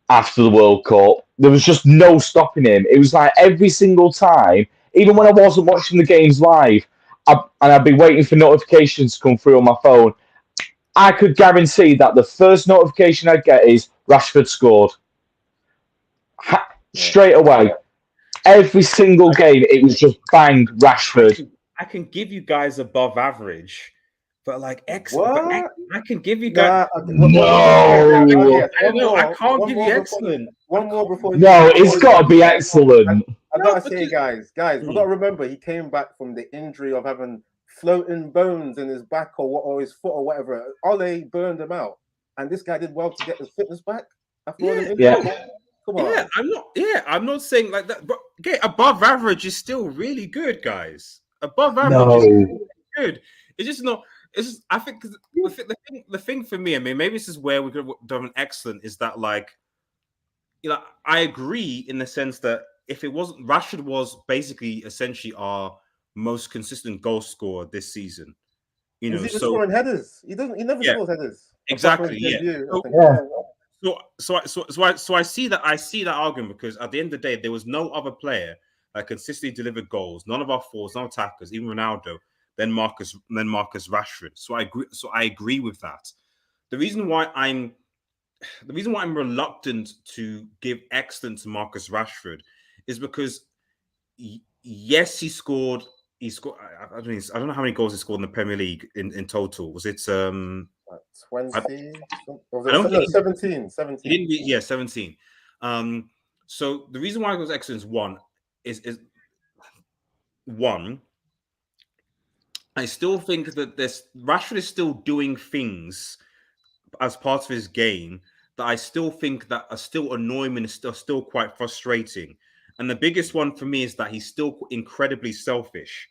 after the World Cup. There was just no stopping him. It was like every single time, even when I wasn't watching the games live, and I'd be waiting for notifications to come through on my phone, I could guarantee that the first notification I'd get is Rashford scored. Straight away. Every single game, it was just bang, Rashford. I can give you guys above average, but like What? I can give you guys. No. I can't give you excellent. One more before. No, it's got to be excellent. I gotta say, guys, we gotta remember he came back from the injury of having floating bones in his back or his foot or whatever. Ole burned him out, and this guy did well to get his fitness back. Yeah. Come on. I'm not saying like that. But okay, above average is still really good, guys. Above average is really good. It's just not. It's just, I think the thing for me, I mean, maybe this is where we could have done an excellent, is that like, you know, I agree in the sense that if it wasn't, Rashford was basically essentially our most consistent goal scorer this season. You know, he's scoring headers. He never scores headers. Exactly. Yeah. So I see that argument, because at the end of the day, there was no other player that consistently delivered goals. None of our forwards, no attackers, even Ronaldo. Then Marcus Rashford. So I agree with that. The reason why I'm reluctant to give excellence to Marcus Rashford is because yes, he scored. I don't know how many goals he scored in the Premier League in total. Was it 20? I don't think 17. 17. So the reason why it was excellence is one. I still think that Rashford is still doing things as part of his game that I still think that are still annoying and still quite frustrating. And the biggest one for me is that he's still incredibly selfish.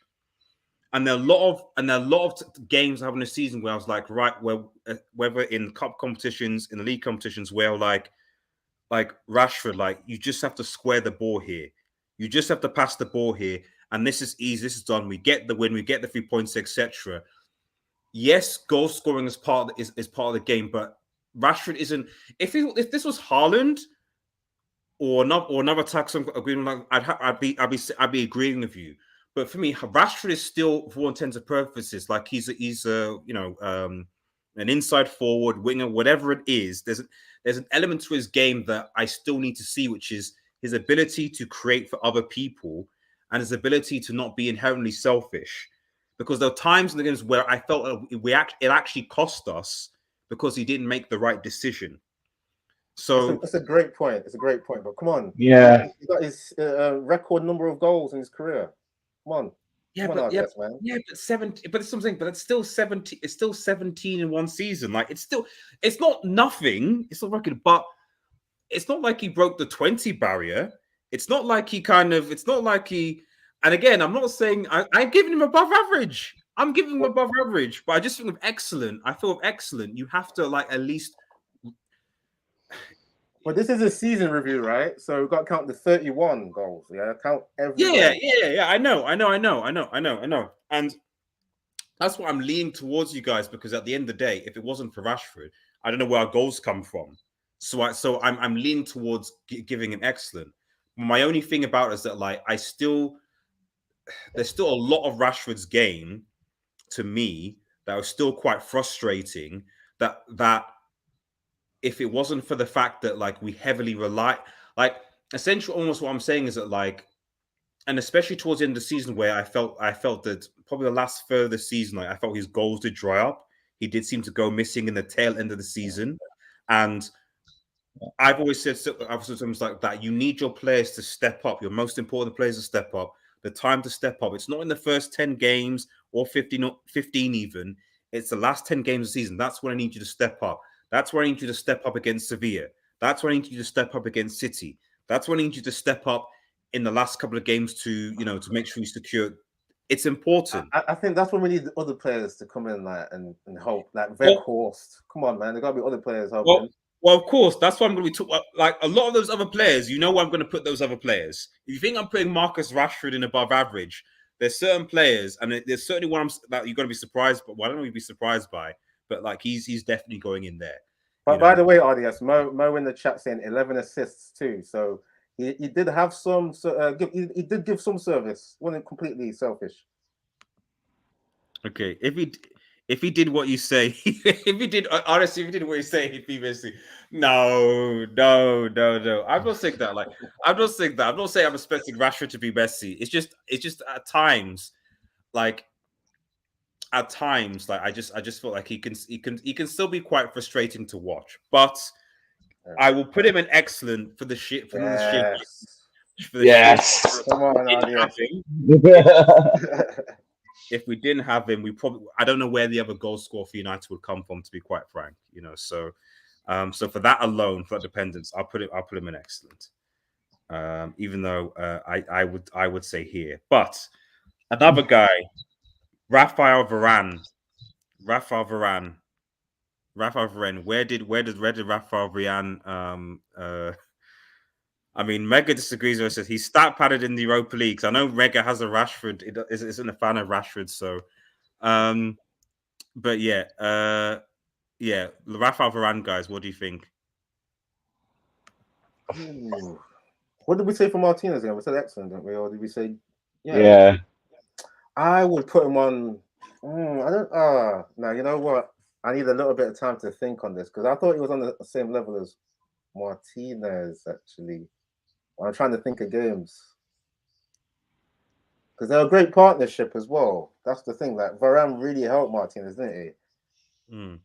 And there are a lot of games I have in a season where I was like, right, whether in cup competitions, in the league competitions, where like Rashford, like, you just have to square the ball here. You just have to pass the ball here. And this is easy. This is done. We get the win. We get the 3 points, etc. Yes, goal scoring is part of the game, but Rashford isn't. If this was Haaland or another tax agreement, I'd be agreeing with you. But for me, Rashford is still, for all intents and purposes, like he's an inside forward, winger, whatever it is. There's an element to his game that I still need to see, which is his ability to create for other people and his ability to not be inherently selfish. Because there are times in the games where I felt it actually cost us because he didn't make the right decision. So it's a great point. But come on, he got his record number of goals in his career. Come on. But it's 70. But it's something. But it's still 70. It's still 17 in one season. Like, it's not nothing. It's not record, but it's not like he broke the 20 barrier. It's not like he And again, I'm not saying I'm giving him above average. I'm giving him above average, but I just think of excellent. I feel of excellent. You have to at least. Well, this is a season review, right? So we've got to count the 31 goals. Yeah, count every. Yeah. I know. And that's what I'm leaning towards, you guys, because at the end of the day, if it wasn't for Rashford, I don't know where our goals come from. So I'm leaning towards giving him excellent. My only thing about it is that there's still a lot of Rashford's game to me that was still quite frustrating. That if it wasn't for the fact that like we heavily rely, like essentially almost what I'm saying is that like, and especially towards the end of the season where I felt that probably the last third of the season, like I felt his goals did dry up. He did seem to go missing in the tail end of the season, and I've always said sometimes like that. You need your players to step up. Your most important players to step up. The time to step up. It's not in the first 10 games or 15, or 15 even. It's the last 10 games of the season. That's when I need you to step up. That's where I need you to step up against Sevilla. That's where I need you to step up against City. That's where I need you to step up in the last couple of games to to make sure you secure. It's important. I think that's when we need other players to come in like and help. Like Weghorst. Come on, man. There gotta be other players helping. Well, of course, that's why I'm going to be talking. Like a lot of those other players, you know where I'm going to put those other players. If you think I'm putting Marcus Rashford in above average, there's certain players, and there's certainly one that you're going to be surprised. But well, I don't know if you'd be surprised by, but like he's definitely going in there. But by the way, RDS, Mo in the chat saying 11 assists too. So he did have some. He did give some service. Wasn't completely selfish. Okay, if he did what you say, if he did honestly, if he did what you say, he'd be missing. No. I'm not saying that. Like, I'm not saying that. I'm not saying I'm expecting Rashford to be Messi. It's just at times, like I just feel like he can still be quite frustrating to watch. But I will put him in excellent for the shit for the shit. For the yes. Come on, if we didn't have him, I don't know where the other goal scorer for United would come from, to be quite frank. So for that alone, for that dependence, I'll put him in excellent. Even though I would say here, but another guy, Raphael Varane. Where did Raphael Varane? I mean, Mega disagrees with us. He's stat padded in the Europa League. I know Mega has a Rashford. It isn't a fan of Rashford, so. But yeah, Raphael Varane, guys. What do you think? Ooh. What did we say for Martinez again? We said excellent, didn't we? Or did we say? Yeah. I would put him on. I don't. Now you know what? I need a little bit of time to think on this because I thought he was on the same level as Martinez. Actually, I'm trying to think of games because they're a great partnership as well. That's the thing. Like Varane really helped Martinez, didn't he?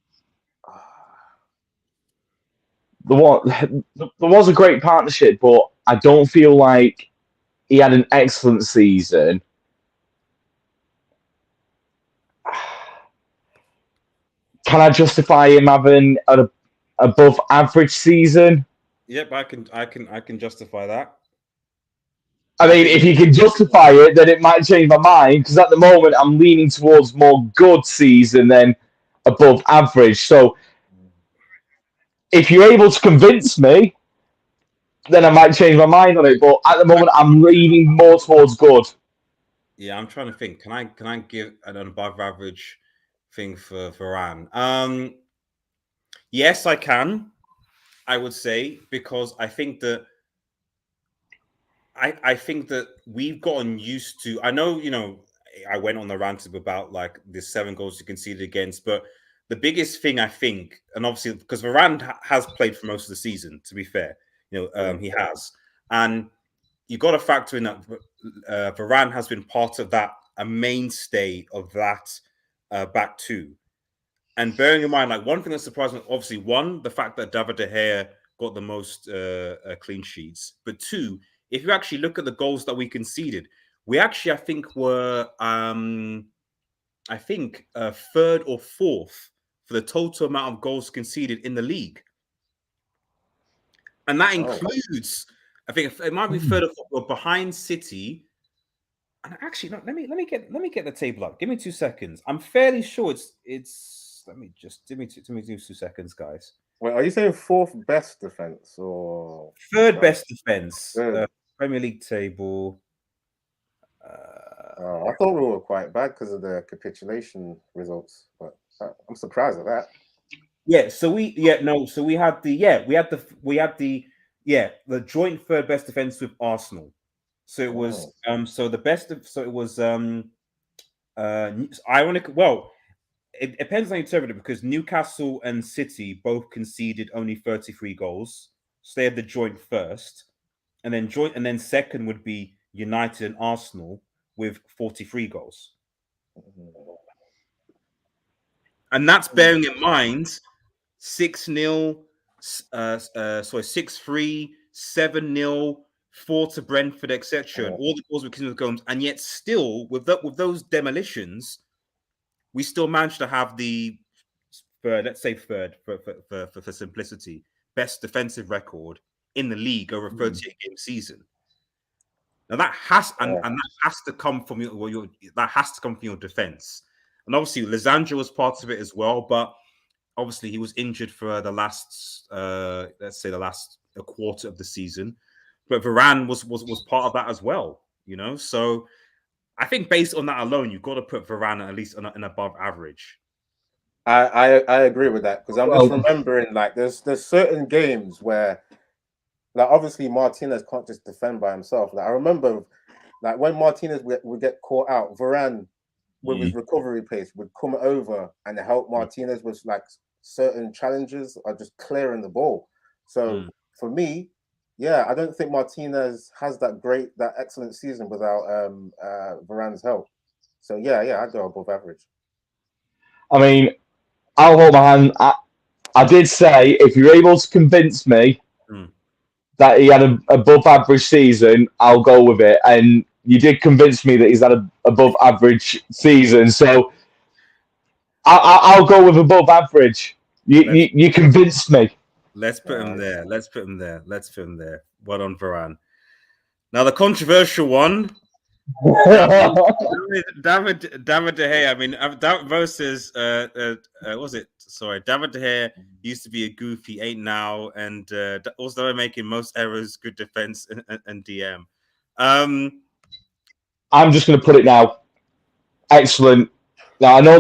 There was a great partnership, but I don't feel like he had an excellent season. Can I justify him having an above average season? Yep, I can justify that. I mean, if you can justify it, then it might change my mind because at the moment I'm leaning towards more good season than above average. So if you're able to convince me, then I might change my mind on it. But at the moment, I'm leaning more towards good. Yeah, I'm trying to think. Can I give an above average thing for Varane? Yes, I can. I would say because I think that we've gotten used to. I know, I went on the rant about like the 7 goals you conceded against, but the biggest thing I think, and obviously because Varane has played for most of the season, to be fair, he has, and you got to factor in that Varane has been part of that, a mainstay of that back two. And bearing in mind, like one thing that surprised me, obviously, one, the fact that David De Gea got the most clean sheets, but two, if you actually look at the goals that we conceded, we actually, I think, were, third or fourth for the total amount of goals conceded in the league, and that includes, I think, it might be third or fourth, or behind City. And actually, no, let me get the table up. Give me 2 seconds. I'm fairly sure it's. Let me give me 2 seconds, guys. Wait, are you saying 4th best defense or 3rd best defense? Premier League table. I thought we were quite bad because of the capitulation results, but I'm surprised at that. Yeah. So we had the joint 3rd best defense with Arsenal. So it was ironic. Well, it depends on your interpreter because Newcastle and City both conceded only 33 goals. So they had the joint first. And then second would be United and Arsenal with 43 goals. And that's bearing in mind 6-0, 6-3, 7-0, 4 to Brentford, etc. And all the goals were continuous goals. And yet still, with those demolitions, we still managed to have the third, let's say third for simplicity, best defensive record in the league over a 38-game season. Now that has that has to come from your defense. And obviously Lizandra was part of it as well, but obviously he was injured for the last let's say a quarter of the season. But Varane was part of that as well, you know. So I think based on that alone, you've got to put Varane at least an above average. I agree with that because I'm just remembering like there's certain games where like obviously Martinez can't just defend by himself. Like I remember like when Martinez would get caught out, Varane with his recovery pace would come over and help Martinez with like certain challenges or just clearing the ball. So for me, yeah, I don't think Martinez has that excellent season without Varane's help. So yeah, I'd go above average. I mean, I'll hold my hand. I did say if you're able to convince me that he had an above average season, I'll go with it. And you did convince me that he's had an above average season, so I'll go with above average. You convinced me. Let's put him there. Let's put him there. Well done, Varane. Now the controversial one. David De Gea. I mean, versus was it? Sorry, David De Gea used to be a goofy, ain't now, and also making most errors, good defense, and DM. I'm just going to put it now. Excellent. Now I know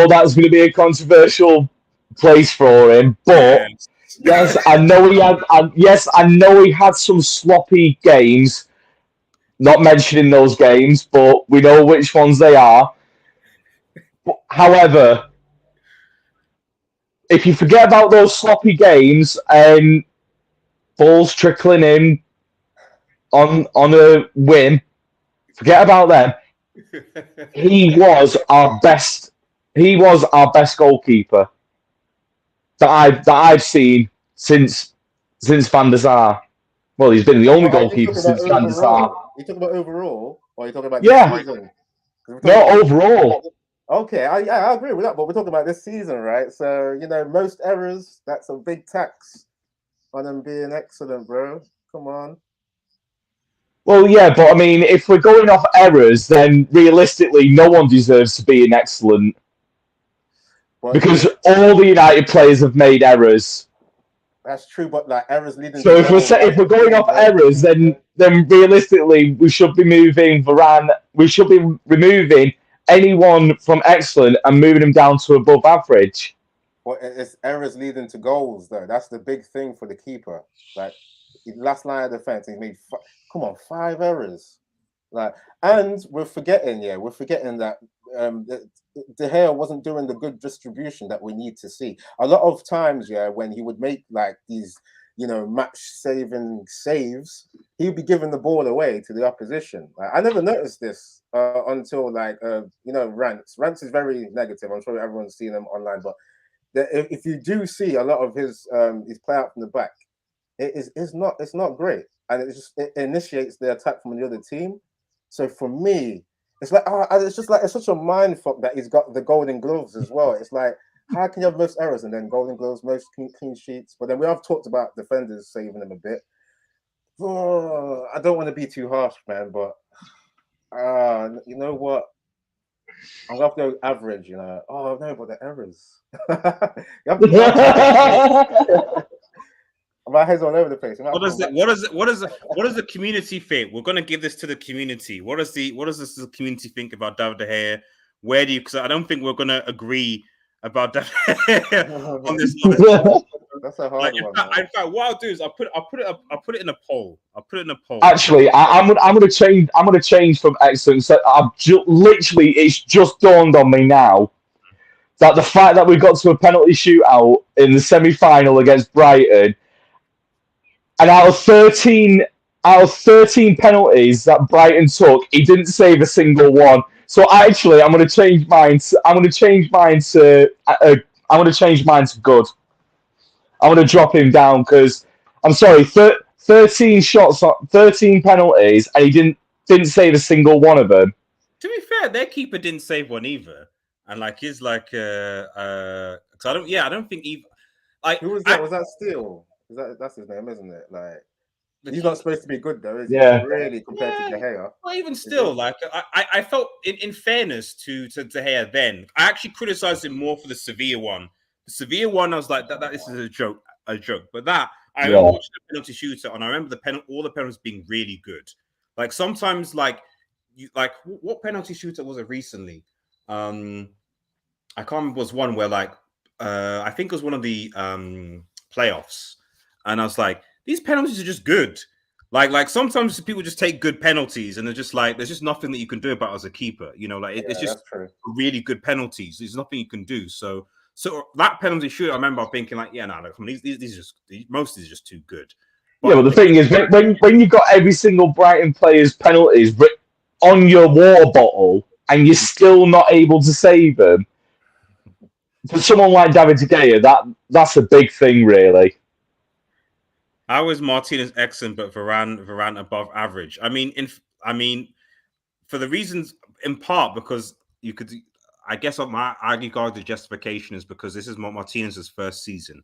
that's going to be a controversial place for him, but yes, I know he had. I know he had some sloppy games. Not mentioning those games, but we know which ones they are. However, if you forget about those sloppy games and balls trickling in on a whim, forget about them. He was our best goalkeeper that I've seen since Van der Sar. Well, he's been the only goalkeeper since Van der Sar. You talking about overall, or are you talking about this season? No, overall. Okay, I agree with that, but we're talking about this season, right? So, you know, most errors, that's a big tax on them being excellent, bro. Come on. Well, yeah, but I mean, if we're going off errors, then realistically, no one deserves to be an excellent. Because all the United players have made errors. That's true, but like errors leading. So if we're going off errors, then realistically we should be moving Varane. We should be removing anyone from excellent and moving him down to above average. Well, it's errors leading to goals, though. That's the big thing for the keeper. Like last line of defense, he made 5 errors. Like, and we're forgetting that De Gea wasn't doing the good distribution that we need to see. A lot of times, when he would make like these, you know, match-saving saves, he'd be giving the ball away to the opposition. Like, I never noticed this until like you know, Rants. Rants is very negative. I'm sure everyone's seen him online, but if you do see a lot of his play out from the back, it's not great, and it initiates the attack from the other team. So for me, it's like it's such a mind fuck that he's got the golden gloves as well. It's like, how can you have most errors and then golden gloves, most clean sheets? But then we have talked about defenders saving them a bit. Oh, I don't want to be too harsh, man, but you know what? I'm gonna have to go average, you know. Oh no, but the errors. My head's all over the place. What does the community think? We're gonna give this to the community. What does the community think about David De Gea? Where do you? Because I don't think we're gonna agree about David De Gea on this. That's a hard one. In fact, what I'll do is I'll put it in a poll. Actually, I'm gonna change. I'm gonna change from excellent. So literally, it's just dawned on me now that the fact that we got to a penalty shootout in the semi-final against Brighton, and out of 13 penalties that Brighton took, he didn't save a single one. So actually, I'm going to change mine. I'm going to change mine to. I'm going to change mine to good. I'm going to drop him down because I'm sorry. 13 shots, 13 penalties, and he didn't save a single one of them. To be fair, their keeper didn't save one either, and like he's like because I don't think either. Like Who was that? Was that Steele? That's his name, isn't it? Like he's not supposed to be good though, is he? Really, compared to De Gea. Well, even still, like I felt in fairness to De Gea, then I actually criticized him more for the Sevilla one. The Sevilla one, I was like, that this is a joke. But that I remember watching the penalty shooter, and I remember all the penalties being really good. Like sometimes, like what penalty shooter was it recently? I can't remember. Was one where like I think it was one of the playoffs, and I was like, these penalties are just good. Like sometimes people just take good penalties, and they're just like, there's just nothing that you can do about it as a keeper. You know, like it's just really good penalties. There's nothing you can do. So that penalty shoot, I remember thinking like, yeah, no, most of these are just too good. But the thing is, when you got every single Brighton player's penalties on your water bottle, and you're still not able to save them, for someone like David De Gea, that's a big thing, really. How is Martinez excellent, but Varane above average? I mean, for the reasons in part because you could, I guess, what my regard the justification is because this is Martinez's first season.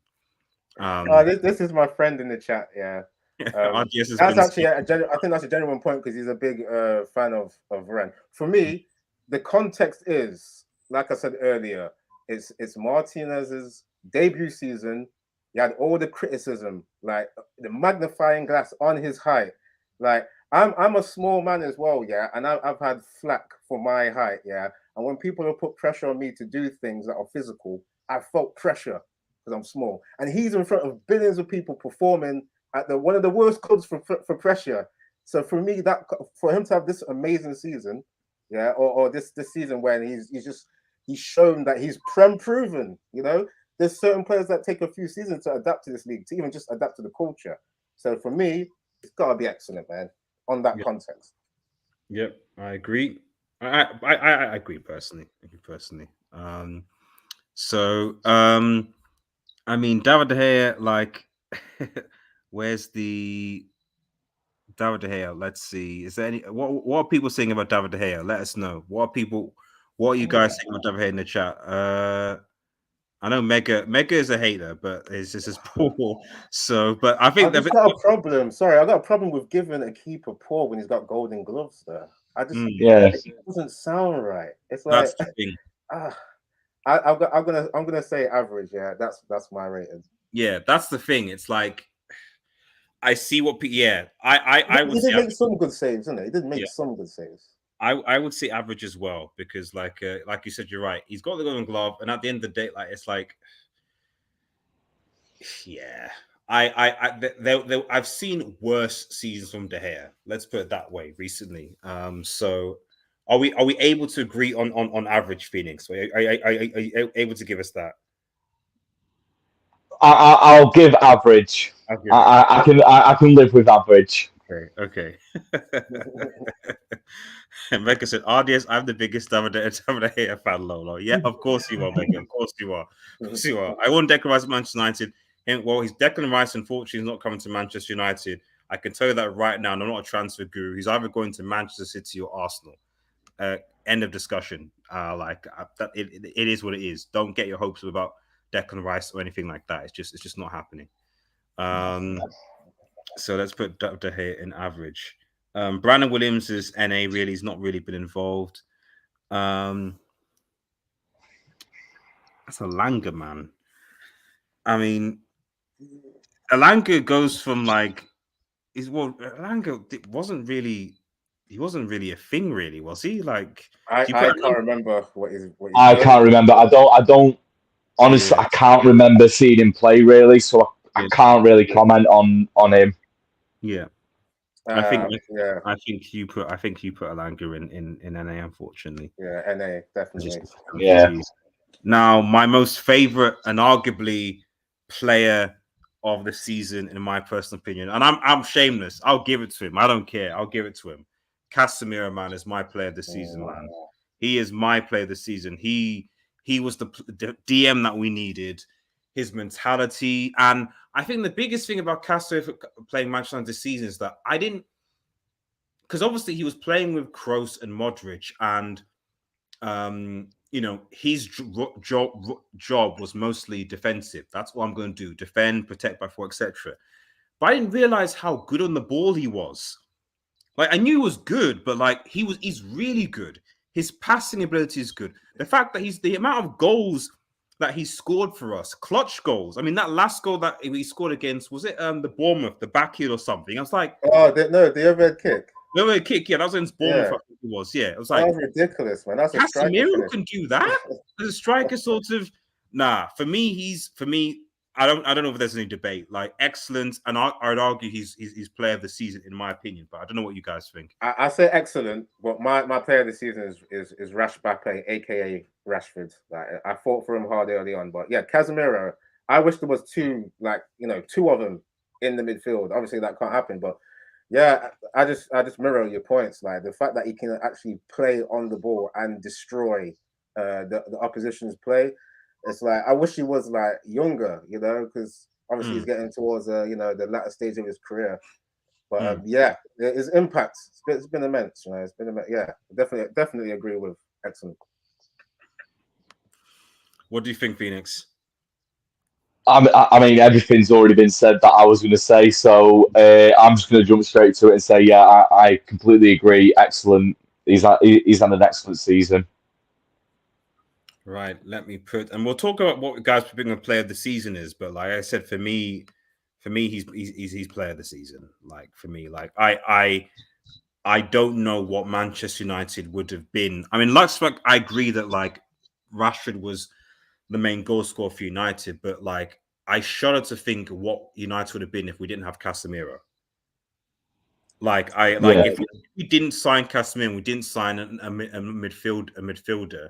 This is my friend in the chat. Yeah, that's actually I think that's a genuine point because he's a big fan of Varane. For me, the context is like I said earlier, it's Martinez's debut season. He had all the criticism, like the magnifying glass on his height. Like I'm a small man as well, yeah, and I've had flack for my height, yeah. And when people have put pressure on me to do things that are physical, I felt pressure because I'm small. And he's in front of billions of people performing at one of the worst clubs for pressure. So for me, that for him to have this amazing season, yeah, or this season when he's shown that he's proven, you know. There's certain players that take a few seasons to adapt to this league, to even just adapt to the culture. So for me, it's got to be excellent, man, on that context. Yep, I agree. I agree personally. I mean, David De Gea, like, where's the David De Gea? Let's see. Is there any? What are people saying about David De Gea? Let us know. What are you guys saying about David De Gea in the chat? I know Mega is a hater, but it's just as poor. So, but I think I've got a problem. Sorry, I've got a problem with giving a keeper poor when he's got golden gloves there. It doesn't sound right. It's like that's the thing. I'm gonna say average. Yeah, that's my rating. Yeah, that's the thing. It's like I see what. Yeah, I would. He did make some good saves, isn't it? He did make some good saves. I would say average as well because, like you said, you're right. He's got the golden glove, and at the end of the day, like it's like, yeah, I've seen worse seasons from De Gea. Let's put it that way. Recently, so are we able to agree on average, Phoenix? Are you able to give us that? I'll give average. I can live with average. Okay. And Mecca said, RDS, I'm the biggest David De Gea fan, Lolo. Yeah, of course you are, Mecca. Of course you are. I won't Declan Rice at Manchester United. And well, he's Declan Rice, unfortunately, is not coming to Manchester United. I can tell you that right now, and I'm not a transfer guru. He's either going to Manchester City or Arsenal. End of discussion. It is what it is. Don't get your hopes up about Declan Rice or anything like that. It's just not happening. So let's put De Gea in average. Brandon Williams is NA. Really, he's not really been involved. That's Elanga, man. I mean, Elanga goes from like, Elanga wasn't really a thing, really, was he? Like, I can't remember what he's I can't remember. I don't. Honestly, I can't remember seeing him play really, so I can't really comment on him. Yeah. I think you put Elanga in NA, unfortunately. Yeah, NA definitely. Now, my most favorite and arguably player of the season, in my personal opinion, and I'm shameless. I'll give it to him. I don't care. I'll give it to him. Casemiro, man, is my player of the season, man. He is my player of the season. He was the DM that we needed. His mentality, and I think the biggest thing about Casemiro playing Manchester United this season is that I didn't, because obviously he was playing with Kroos and Modric, and you know, his job was mostly defensive. That's what I'm going to do: defend, protect by four, etc. But I didn't realize how good on the ball he was. Like, I knew he was good, but like he's really good. His passing ability is good. The fact that the amount of goals that he scored for us, clutch goals. I mean, that last goal that he scored against, was it the Bournemouth, the back heel or something? I was like, oh, the overhead kick. The overhead kick, yeah, that was against Bournemouth. I think it was, yeah. It was like, that was ridiculous, man. That's a Casemiro can do that. As a striker, sort of. Nah, for me, I don't know if there's any debate. Like, excellent, and I'd argue he's player of the season in my opinion. But I don't know what you guys think. I say excellent, but my player of the season is Rashbappe, aka Rashford. Like, I fought for him hard early on, but yeah, Casemiro. I wish there was two of them in the midfield. Obviously, that can't happen, but yeah, I just mirror your points. Like, the fact that he can actually play on the ball and destroy the opposition's play. It's like, I wish he was like younger, you know, because obviously he's getting towards the latter stage of his career. But yeah, his impact, it's been immense. You know, it's been immense. Yeah, definitely agree with excellent. What do you think, Phoenix? I mean, everything's already been said that I was going to say, so I'm just going to jump straight to it and say, yeah, I completely agree. Excellent. He's had an excellent season. Right. Let me and we'll talk about what guys being a player of the season is. But like I said, for me, he's player of the season. Like, for me, like I don't know what Manchester United would have been. I mean, like I agree that like Rashford was the main goal scorer for United, but like I shudder to think what United would have been if we didn't have Casemiro. Like if we didn't sign Casemiro, we didn't sign a midfielder.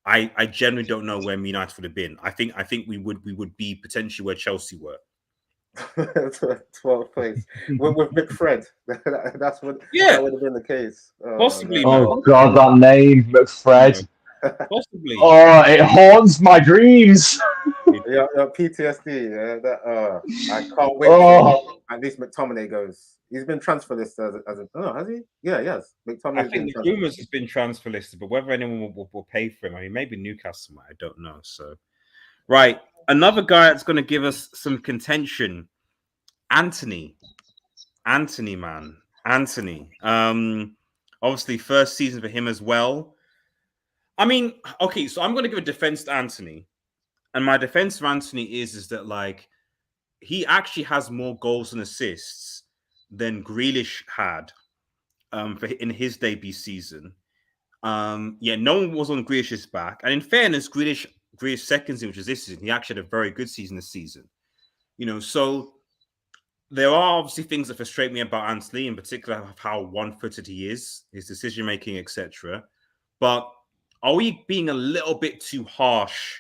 I generally don't know where United would have been. I think we would be potentially where Chelsea were. 12th place with Big Fred. That would have been the case. Possibly. Oh God, that name, McFred. Possibly. Oh, it haunts my dreams. Yeah, PTSD. I can't wait till at least McTominay goes. He's been transfer listed as a. Oh, has he? Yeah, yes. McTominay. I think the rumors has been transfer listed, but whether anyone will pay for him, I mean, maybe Newcastle might. I don't know. So, right, another guy that's going to give us some contention, Anthony, man, Anthony. Obviously, first season for him as well. I mean, okay, so I'm going to give a defense to Anthony, and my defense for Anthony is that like he actually has more goals and assists than Grealish had in his debut season. Yeah, no one was on Grealish's back, and in fairness, Grealish second season, which is this season, he actually had a very good season this season. You know, so there are obviously things that frustrate me about Anthony, in particular of how one-footed he is, his decision making, etc. But are we being a little bit too harsh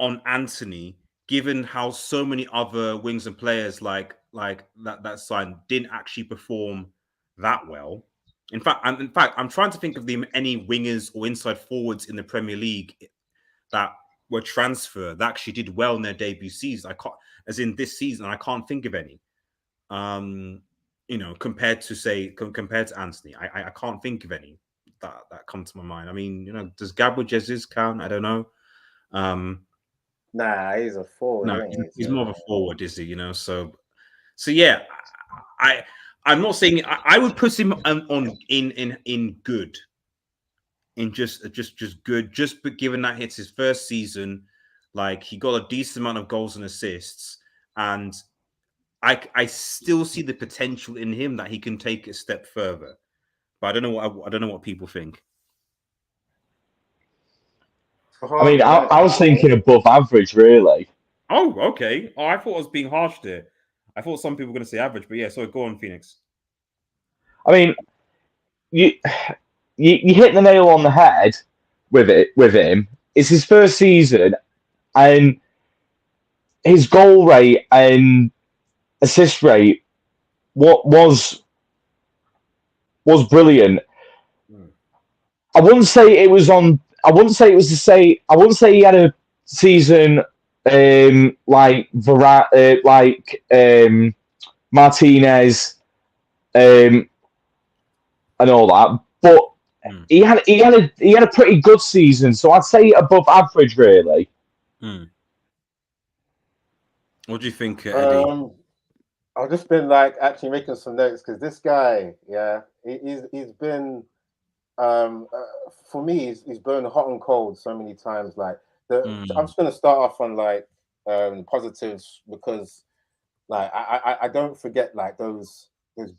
on Anthony, given how so many other wings and players like that sign didn't actually perform that well? In fact, I'm trying to think of any wingers or inside forwards in the Premier League that were transferred that actually did well in their debut season. I can't, as in this season, I can't think of any. You know, compared to Anthony, I can't think of any that come to my mind. I mean, you know, does Gabriel Jesus count? I don't know. Nah, he's a forward. No, he's more of a forward, is he? You know, so yeah, I'm not saying I would put him on in good, in just good, just given that it's his first season, like he got a decent amount of goals and assists, and I still see the potential in him that he can take a step further, but I don't know what people think. I mean, I was thinking above average, really. Oh, okay. Oh, I thought I was being harsh there. I thought some people were going to say average, but yeah. So go on, Phoenix. I mean, you hit the nail on the head with him. it's his first season, and his goal rate and assist rate was brilliant. I wouldn't say it was on. I wouldn't say it was the same. I wouldn't say he had a season like Martinez and all that, but he had a pretty good season. So I'd say above average, really. What do you think, Eddie? I've just been like actually making some notes because this guy, he's been for me, he's burned hot and cold so many times. Like I'm just gonna start off on like positives because like I don't forget like those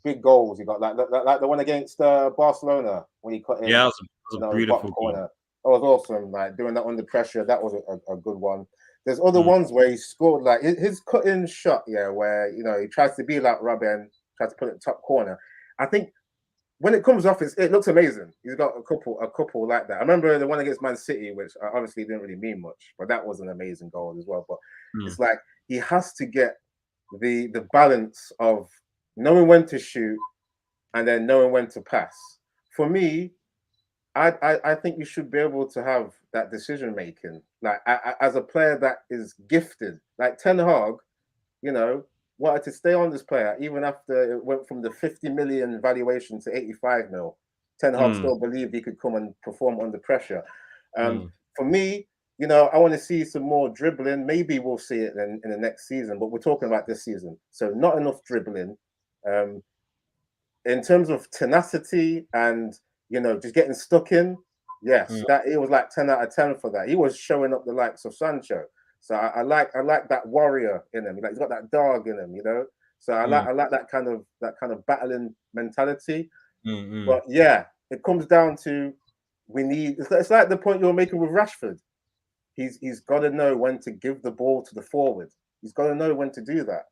big goals he got, like the one against Barcelona when he cut in. Yeah, that was a beautiful corner. That was awesome. Like doing that under pressure, that was a good one. There's other ones where he scored like his cut-in shot, where he tries to be like Robin, tries to put it in the top corner. I think when it comes off, it looks amazing. He's got a couple like that. I remember the one against Man City, which obviously didn't really mean much, but that was an amazing goal as well. But it's like he has to get the balance of knowing when to shoot and then knowing when to pass. For me, I think you should be able to have that decision making. Like as a player that is gifted, like Ten Hag, wanted to stay on this player even after it went from the 50 million valuation to 85 mil. Ten Hag still believed he could come and perform under pressure. For me, I want to see some more dribbling. Maybe we'll see it in the next season, but we're talking about this season. So not enough dribbling. In terms of tenacity and just getting stuck in, yes, that it was like 10 out of 10 for that. He was showing up the likes of Sancho. So I like that warrior in him. Like he's got that dog in him, So I like that kind of battling mentality. But yeah, it comes down to it's like the point you were making with Rashford. He's got to know when to give the ball to the forward. He's got to know when to do that.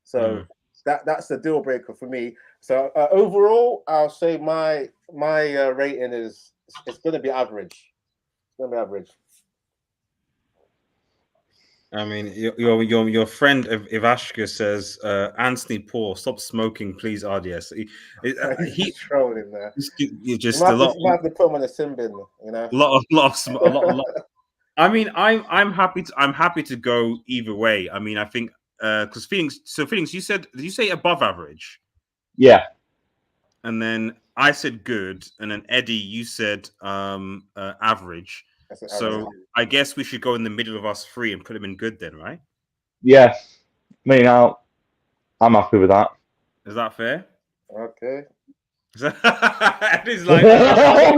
So that's the deal breaker for me. So overall, I'll say my rating is it's going to be average. It's going to be average. I mean, your friend Ivashka says, Anthony Paul, stop smoking, please, RDS. He's trolling there. You just you might have to put him on a sin bin, a lot. I mean, I'm happy to go either way. I mean, I think because Phoenix, did you say above average? Yeah. And then I said good, and then Eddie, you said average. So I guess we should go in the middle of us three and put him in good then, right? Yeah. I mean, I'm happy with that. Is that fair? Okay. Eddie's like, I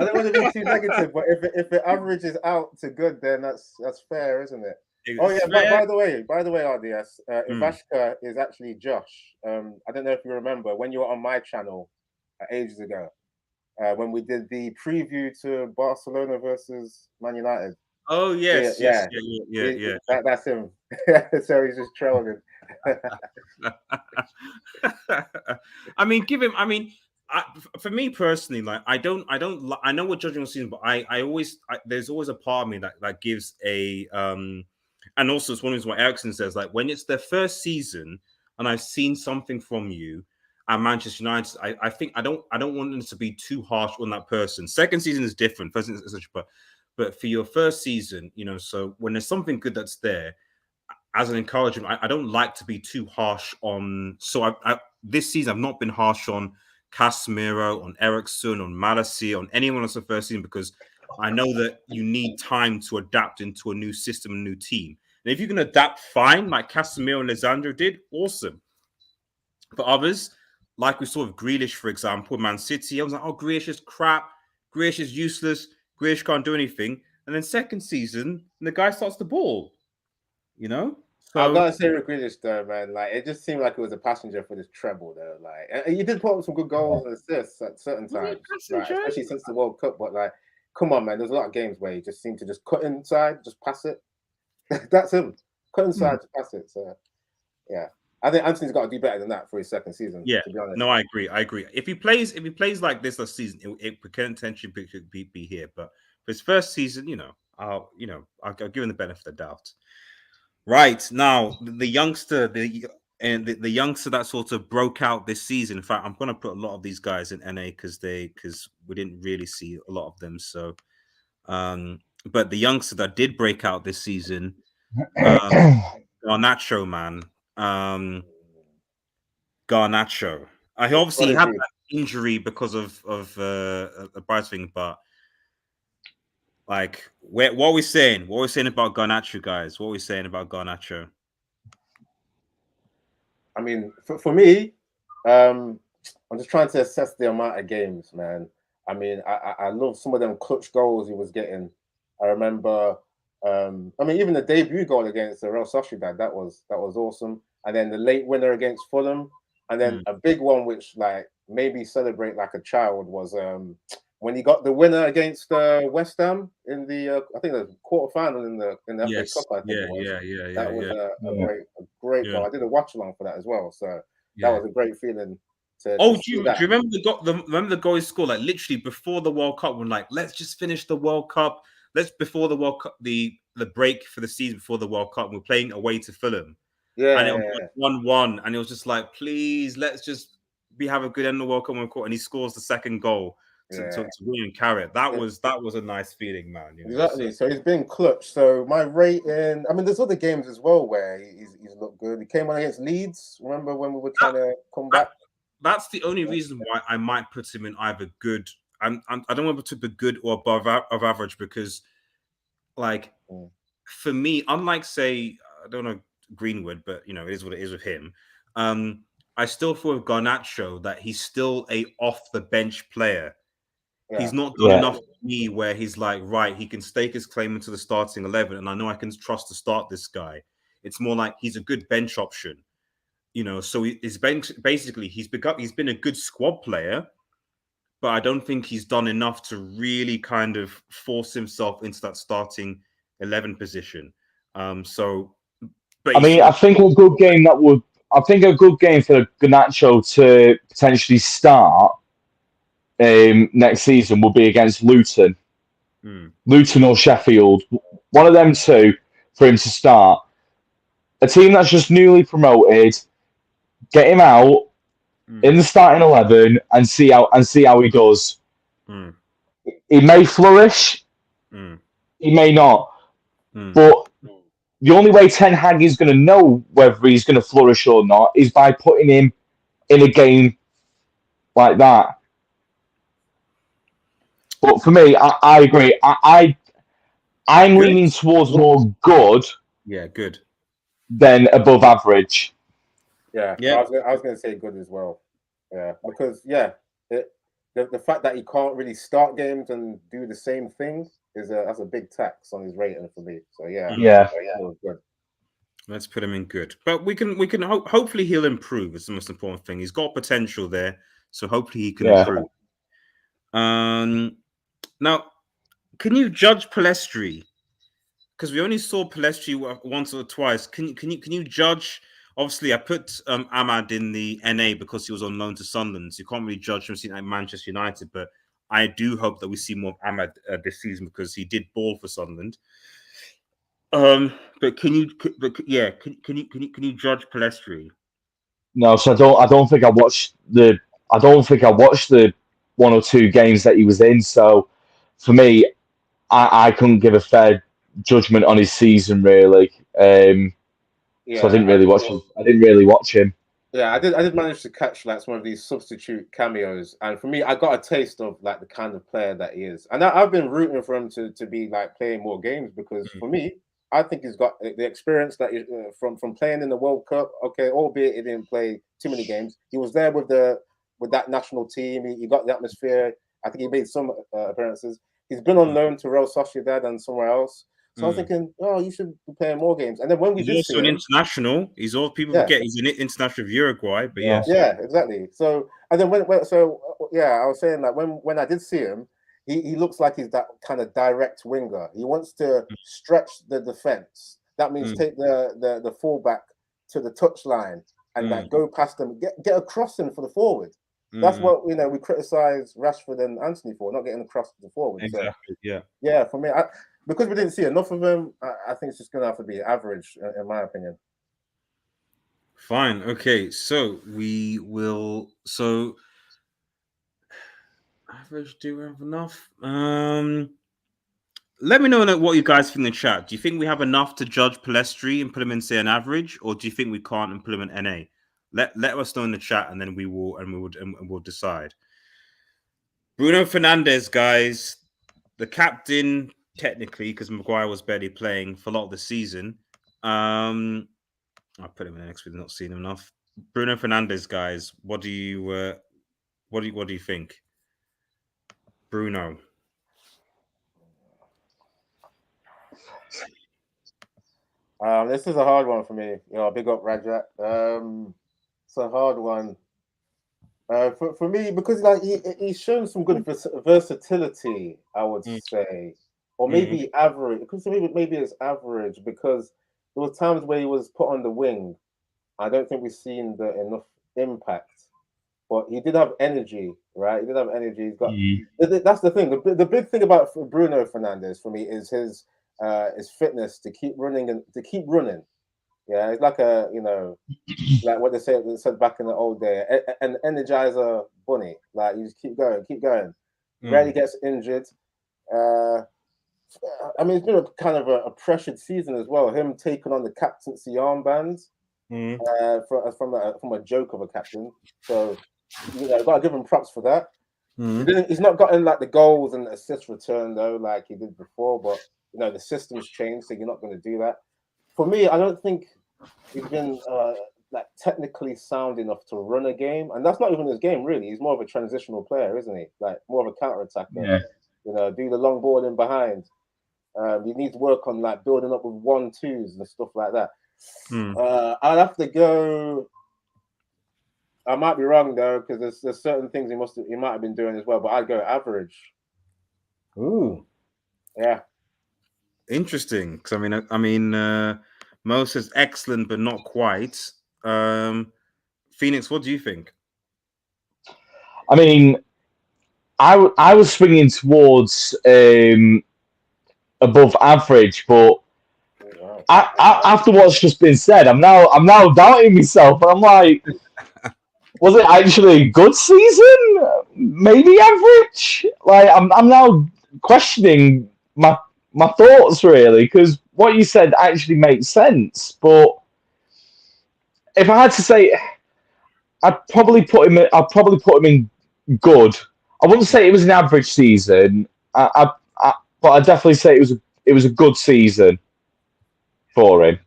don't want to be too negative, but if it averages out to good, then that's fair, isn't it? Oh yeah. By the way, RDS, Ivashka is actually Josh. I don't know if you remember when you were on my channel ages ago. When we did the preview to Barcelona versus Man United. Oh yes, yeah. That's him. So he's just trolling. I mean, for me personally, like I know we're judging on season, but there's always a part of me that gives a and also it's one of the things what Ericsson says, like when it's their first season and I've seen something from you. And Manchester United, I think I don't want them to be too harsh on that person. Second season is different. First season is such, but for your first season, so when there's something good that's there, as an encouragement, I don't like to be too harsh on. So this season I've not been harsh on Casemiro, on Ericsson, on Malassi, on anyone else the first season because I know that you need time to adapt into a new system, a new team. And if you can adapt, fine, like Casemiro and Lisandro did, awesome. For others, like we saw with Grealish, for example, Man City, I was like, oh, Grealish is crap. Grealish is useless. Grealish can't do anything. And then second season, the guy starts the ball, So I've got to say with Grealish though, man, like it just seemed like it was a passenger for this treble though. Like he did put up some good goals and assists at certain times, like, especially since the World Cup. But like, come on, man, there's a lot of games where he just seemed to just cut inside, just pass it. That's him. Cut inside, just pass it. So yeah. I think Anthony's got to do better than that for his second season. Yeah, to be honest. no, I agree. If he plays like this last season, it could potentially be here. But for his first season, I'll give him the benefit of the doubt. Right now, the youngster, the youngster that sort of broke out this season. In fact, I'm going to put a lot of these guys in NA because we didn't really see a lot of them. So, but the youngster that did break out this season, Garnacho, man. Garnacho. He obviously had that injury because of a price thing, but like, what are we saying? What are we saying about Garnacho, guys? What are we saying about Garnacho? I mean, for me, I'm just trying to assess the amount of games, man. I mean, I love some of them clutch goals he was getting. I remember, I mean, even the debut goal against the Real Sociedad, that was awesome. And then the late winner against Fulham, and then a big one which like made me celebrate like a child was when he got the winner against West Ham in the I think the quarterfinal in the FA Cup. I think it was. That was a great goal. I did a watch along for that as well. So that was a great feeling. Do you remember the goal he scored like literally before the World Cup? When like, let's just finish the World Cup. Before the World Cup, the break for the season before the World Cup, we're playing away to Fulham. Yeah, and it was 1-1, and it was just like, please, let's just have a good end of the World Cup, and he scores the second goal to win and carry it. That was a nice feeling, man. Exactly. So he's been clutch. So my rating, I mean, there's other games as well where he's looked good. He came on against Leeds. Remember when we were trying to come back? That's the only reason why I might put him in either good. I don't want to be good or above average because, like, for me, unlike say, I don't know Greenwood, but it is what it is with him. I still feel with Garnacho that he's still a off the bench player. Yeah. He's not done enough for me where he's like, right, he can stake his claim into the starting 11, and I know I can trust to start this guy. It's more like he's a good bench option. So he's basically he's been a good squad player, but I don't think he's done enough to really kind of force himself into that starting 11 position. I mean, I think a good game for Garnacho to potentially start next season will be against Luton. Luton or Sheffield. One of them two for him to start. A team that's just newly promoted, get him out in the starting 11 and see how he does. He may flourish, he may not. But the only way Ten Hag is going to know whether he's going to flourish or not is by putting him in a game like that. But for me, I agree. I'm good. Leaning towards more good. Yeah, good. Than above average. Yeah. I was going to say good as well. Yeah, because the fact that he can't really start games and do the same thing that's a big tax on his rating for me. So good. Let's put him in good, but we can hopefully he'll improve. It's the most important thing. He's got potential there, so hopefully he can improve. Now, can you judge Pellistri? Because we only saw Pellistri once or twice. Can you judge? Obviously, I put Ahmad in the NA because he was on loan to Sunderland. So you can't really judge him seeing at Manchester United, but I do hope that we see more of Ahmad this season because he did ball for Sunderland. But can you judge Pellistri? No, so I don't think I watched the 1 or 2 games that he was in. So for me, I couldn't give a fair judgment on his season really. So I didn't really watch him. Yeah, I did manage to catch like some of these substitute cameos, and for me, I got a taste of like the kind of player that he is, and I've been rooting for him to be like playing more games because for me, I think he's got the experience that from playing in the World Cup. Okay, albeit he didn't play too many games, he was there with that national team. He got the atmosphere. I think he made some appearances. He's been on loan to Real Sociedad and somewhere else. So I was thinking, you should be playing more games. And then when he's also an international. He's all people forget. He's an international of Uruguay, but yeah, exactly. So and then I was saying that when I did see him, he looks like he's that kind of direct winger. He wants to stretch the defense. That means take the fullback to the touchline and like go past them, get a crossing for the forward. That's what we criticize Rashford and Anthony for, not getting across to the forward. Exactly. So, yeah. For me, because we didn't see enough of them, I think it's just gonna have to be average, in my opinion. Fine. Okay. So we will. So average. Do we have enough? Let me know what you guys think in the chat. Do you think we have enough to judge Palestri and put him in, say, an average, or do you think we can't implement NA? Let us know in the chat, and then we'll decide. Bruno Fernandes, guys, the captain technically, because Maguire was barely playing for a lot of the season. I'll put him in the next. We've not seen him enough. Bruno Fernandes, guys, what do you think, Bruno? This is a hard one for me. Big up Rajat. It's a hard one for me because like he's shown some good versatility, I would say, or maybe average. Because maybe it's average because there was times where he was put on the wing. I don't think we've seen enough impact, but he did have energy, right? He did have energy. He's got. That's the thing. The big thing about Bruno Fernandes for me is his fitness to keep running and to keep running. Yeah, it's like like what they said back in the old day, an energizer bunny. Like you just keep going. Rarely gets injured. I mean, it's been a kind of a pressured season as well. Him taking on the captaincy armbands from a joke of a captain. So gotta give him props for that. He's not gotten like the goals and assist return though, like he did before. But the system's changed, so you're not going to do that. For me, I don't think he's been like technically sound enough to run a game, and that's not even his game really. He's more of a transitional player, isn't he? Like more of a counter attacker. Yeah. Do the long ball in behind. He needs work on like building up with 1-2s and stuff like that. I'd have to go. I might be wrong though, because there's certain things he might have been doing as well. But I'd go average. Ooh, yeah. Interesting. Because I mean, Mo says excellent, but not quite. Phoenix, what do you think? I mean, I was swinging towards above average, but after what's just been said, I'm now doubting myself, and I'm like, was it actually a good season? Maybe average. Like I'm now questioning my thoughts really, because what you said actually makes sense. But if I had to say, I'd probably put him in good. I wouldn't say it was an average season. But I'd definitely say it was a good season for him.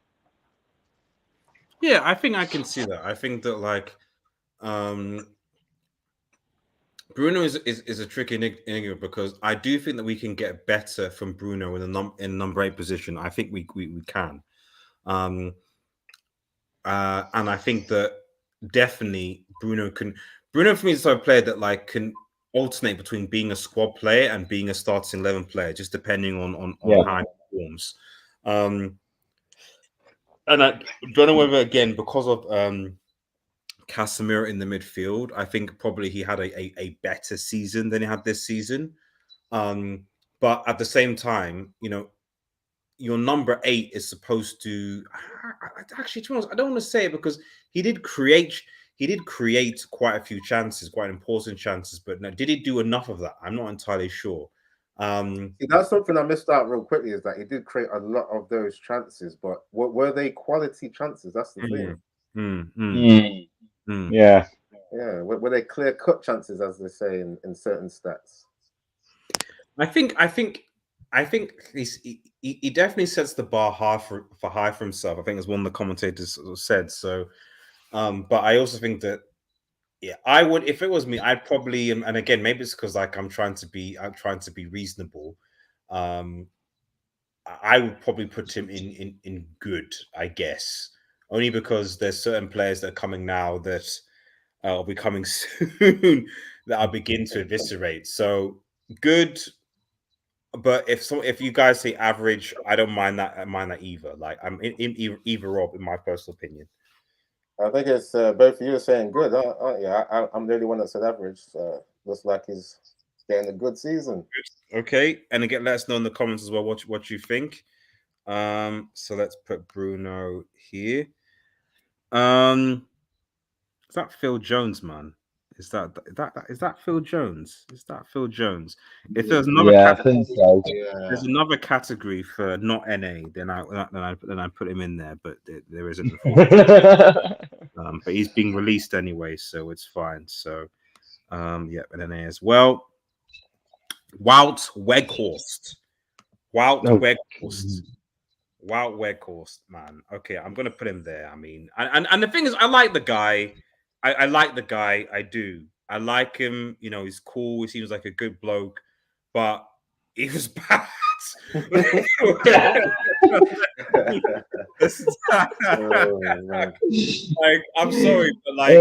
Yeah, I think I can see that. I think that like Bruno is a tricky enigma because I do think that we can get better from Bruno in number 8 position. I think we can. And I think that definitely Bruno for me is a player that like can alternate between being a squad player and being a starting 11 player, just depending on how he performs. And I don't know whether again because of Casemiro in the midfield, I think probably he had a better season than he had this season. But at the same time, your number 8 is supposed to actually, to be honest, I don't want to say it because he did create quite a few chances, quite important chances, but did he do enough of that? I'm not entirely sure. That's something I missed out real quickly, is that he did create a lot of those chances, but were they quality chances? That's the thing. Yeah. Yeah, were they clear-cut chances, as they say in certain stats? I think he definitely sets the bar high for himself. I think as one of the commentators said. So, but I also think that I would, if it was me, I'd probably, and again, maybe it's because like I'm trying to be reasonable. I would probably put him in good, I guess, only because there's certain players that are coming now that will be coming soon that I'll begin to eviscerate. So good. But if you guys say average, I don't mind that. I mind that either. Like I'm in either or, in my personal opinion. I think it's both of you are saying good, aren't you? I'm the only one that said average. Looks like he's getting a good season. Okay, and again, let us know in the comments as well what you think. So let's put Bruno here. Is that Phil Jones, man? Is that Phil Jones? Is that Phil Jones? If there's another Yeah, I think so. there's another category for not NA, then I put him in there, but there isn't, unfortunately. But he's being released anyway, so it's fine. So, yeah, NA as well. Wout Weghorst. Wout Weghorst. Wout Weghorst, man. Okay, I'm gonna put him there. I mean, and the thing is, I like the guy. I like the guy. I do. I like him. You know, he's cool. He seems like a good bloke, but he was bad. Like, I'm sorry, but like,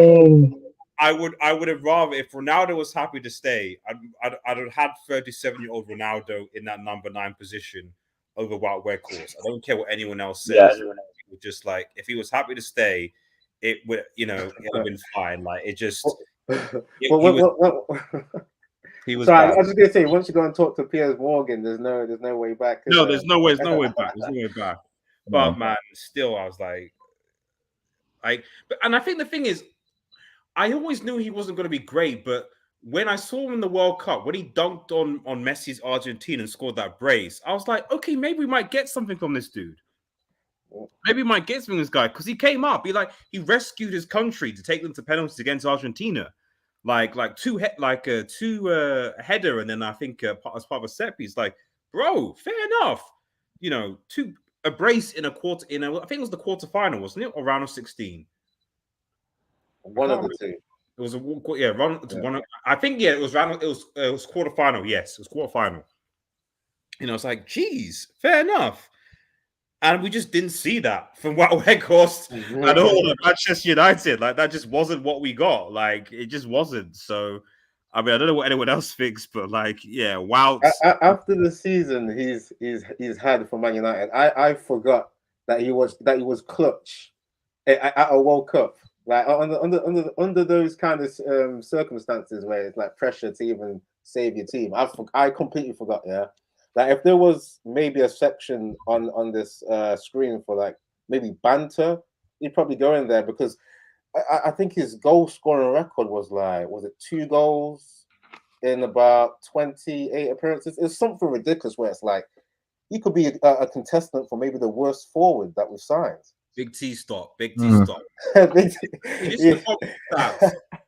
I would have rather, if Ronaldo was happy to stay, I'd have had 37-year-old Ronaldo in that number 9 position over Wout Weghorst. I don't care what anyone else says. Yeah. Just like, if he was happy to stay, it would, it would have been fine. Like, it just he was So I bad. was just gonna say, once you go and talk to Piers Morgan, there's no way back. No, there's no way back. There's no way back. But man, still, I was like, and I think the thing is, I always knew he wasn't going to be great, but when I saw him in the World Cup, when he dunked on Messi's Argentina and scored that brace, I was like, okay, maybe we might get something from this dude. Maybe we might get something from this guy, because he came up, he rescued his country to take them to penalties against Argentina, like two header, and then I think as part of a set piece. Like, bro, fair enough, a brace in a quarter. I think it was the quarterfinal, wasn't it, or round of 16? One of the two. It was one. I think it was round. It was quarterfinal. Yes, it was quarterfinal. It's like, geez, fair enough. And we just didn't see that from Wout Weghorst at all at Manchester United. Like, that just wasn't what we got. Like, it just wasn't. So, I mean, I don't know what anyone else thinks, but like, yeah, Wout. After the season he's had for Man United, I forgot that he was clutch at a World Cup. Like, under those kind of circumstances where it's like pressure to even save your team, I completely forgot. Yeah. Like, if there was maybe a section on this screen for like maybe banter, he'd probably go in there, because I think his goal scoring record was it 2 goals in about 28 appearances? It's something ridiculous where it's like he could be a contestant for maybe the worst forward that we've signed. Big T stop. Big T stop. This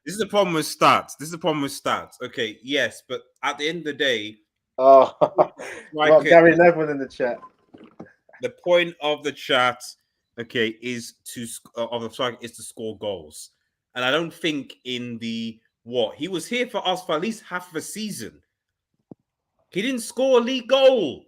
is the problem with stats. Okay, yes, but at the end of the day, got Gary Neville in the chat. The point of the chat, okay, is to score goals, and I don't think he was here for us for at least half of a season. He didn't score a league goal.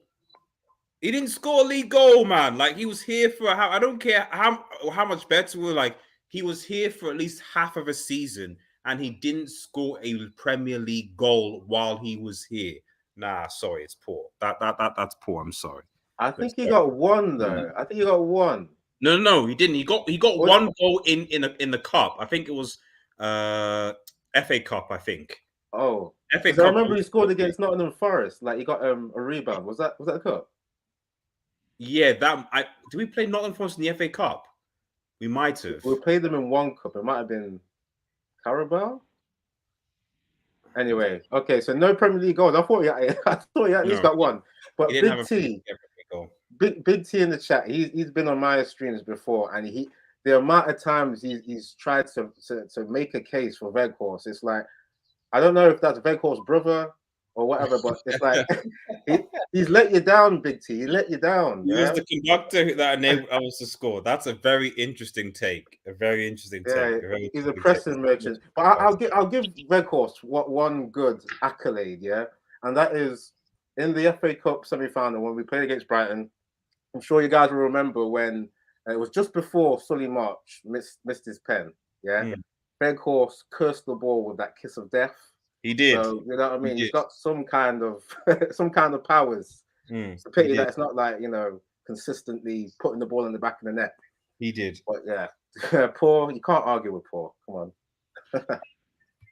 Man. Like, he was here for I don't care how much better we were. Like, he was here for at least half of a season, and he didn't score a Premier League goal while he was here. Nah, sorry, it's poor. That's poor. I'm sorry. I think he got one though. I think he got one. No, he didn't. He got one goal in the cup. I think it was FA Cup. I think. Oh, FA Cup. I remember he scored against Nottingham Forest. Like, he got a rebound. Was that a cup? Yeah, do we play Nottingham Forest in the FA Cup? We might have. We played them in one cup. It might have been Carabao. Anyway, okay, so no Premier League goals. I thought he at least got one. But Big T in the chat, he's been on my streams before, and the amount of times he's tried to make a case for Weghorst, it's like, I don't know if that's Weghorst's brother or whatever, but it's like he's let you down, Big T. He let you down. He was the conductor that enabled us to score. That's a very interesting take. He's a pressing merchant. But I'll give Weghorst one good accolade, yeah, and that is in the FA Cup semi-final when we played against Brighton. I'm sure you guys will remember when it was just before Solly March missed his pen. Yeah, Weghorst cursed the ball with that kiss of death. He did. So, you know what I mean? He's got some kind of powers. It's a pity that it's not like, consistently putting the ball in the back of the net. He did. But yeah, Poor, you can't argue with poor. Come on.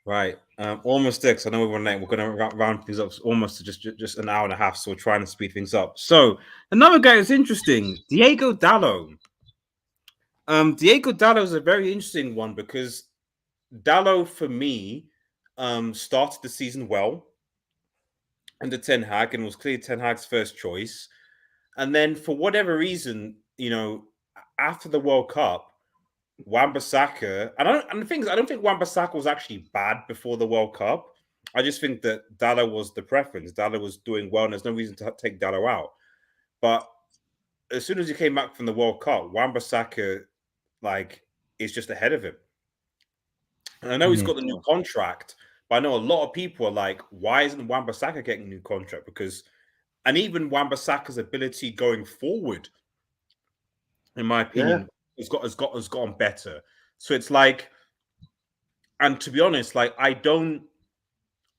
Right. Almost there, because I know we're going to round things up almost to just an hour and a half, so we're trying to speed things up. So another guy is interesting, Diego Dallo. Diego Dallo is a very interesting one because Dallo, for me, started the season well under Ten Hag and was clearly Ten Hag's first choice. And then for whatever reason, after the World Cup, Wan-Bissaka, and the thing is, I don't think Wan-Bissaka was actually bad before the World Cup. I just think that Dallo was the preference. Dallo was doing well, and there's no reason to take Dallo out. But as soon as he came back from the World Cup, Wan-Bissaka, is just ahead of him. And I know he's got the new contract, but I know a lot of people are like, why isn't Wan-Bissaka getting a new contract? And even Wan-Bissaka's ability going forward, in my opinion, has gotten better. So it's like, and to be honest, I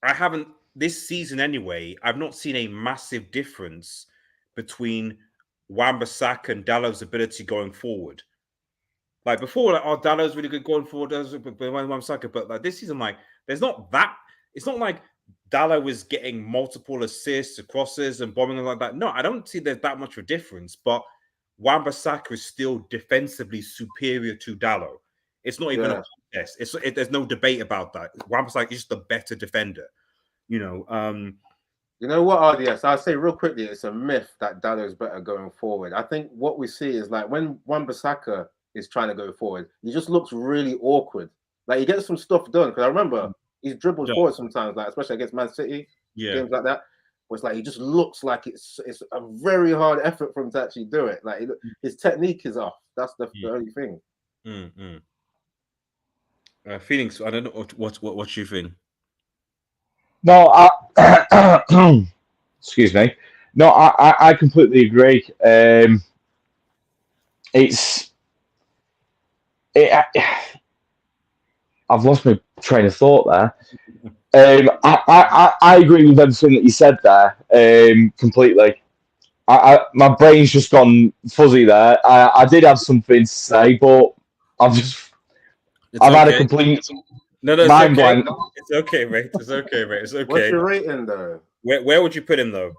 haven't this season anyway. I've not seen a massive difference between Wan-Bissaka and Dallo's ability going forward. Like before, Dallo's really good going forward, but this season, there's not that. It's not like Dallo was getting multiple assists, crosses, and bombing and like that. No, I don't see there's that much of a difference. But Wan-Bissaka is still defensively superior to Dallo. It's not even a contest. There's no debate about that. Wan-Bissaka is the better defender. You know what, RDS? I'll say real quickly, it's a myth that Dallo is better going forward. I think what we see is when Wan-Bissaka is trying to go forward, he just looks really awkward. Like he gets some stuff done because I remember he's dribbled forward sometimes, especially against Man City, games like that. Where it's he just looks like it's a very hard effort for him to actually do it. His technique is off. That's the only thing. Feelings. I don't know what you think. No, excuse me. No, I completely agree. I've lost my train of thought there. I agree with everything that you said there completely. My brain's just gone fuzzy there. I did have something to say, but I've had a complete mind blank. It's okay, mate. It's okay, mate. It's okay. What's your rating, though? Where would you put him, though?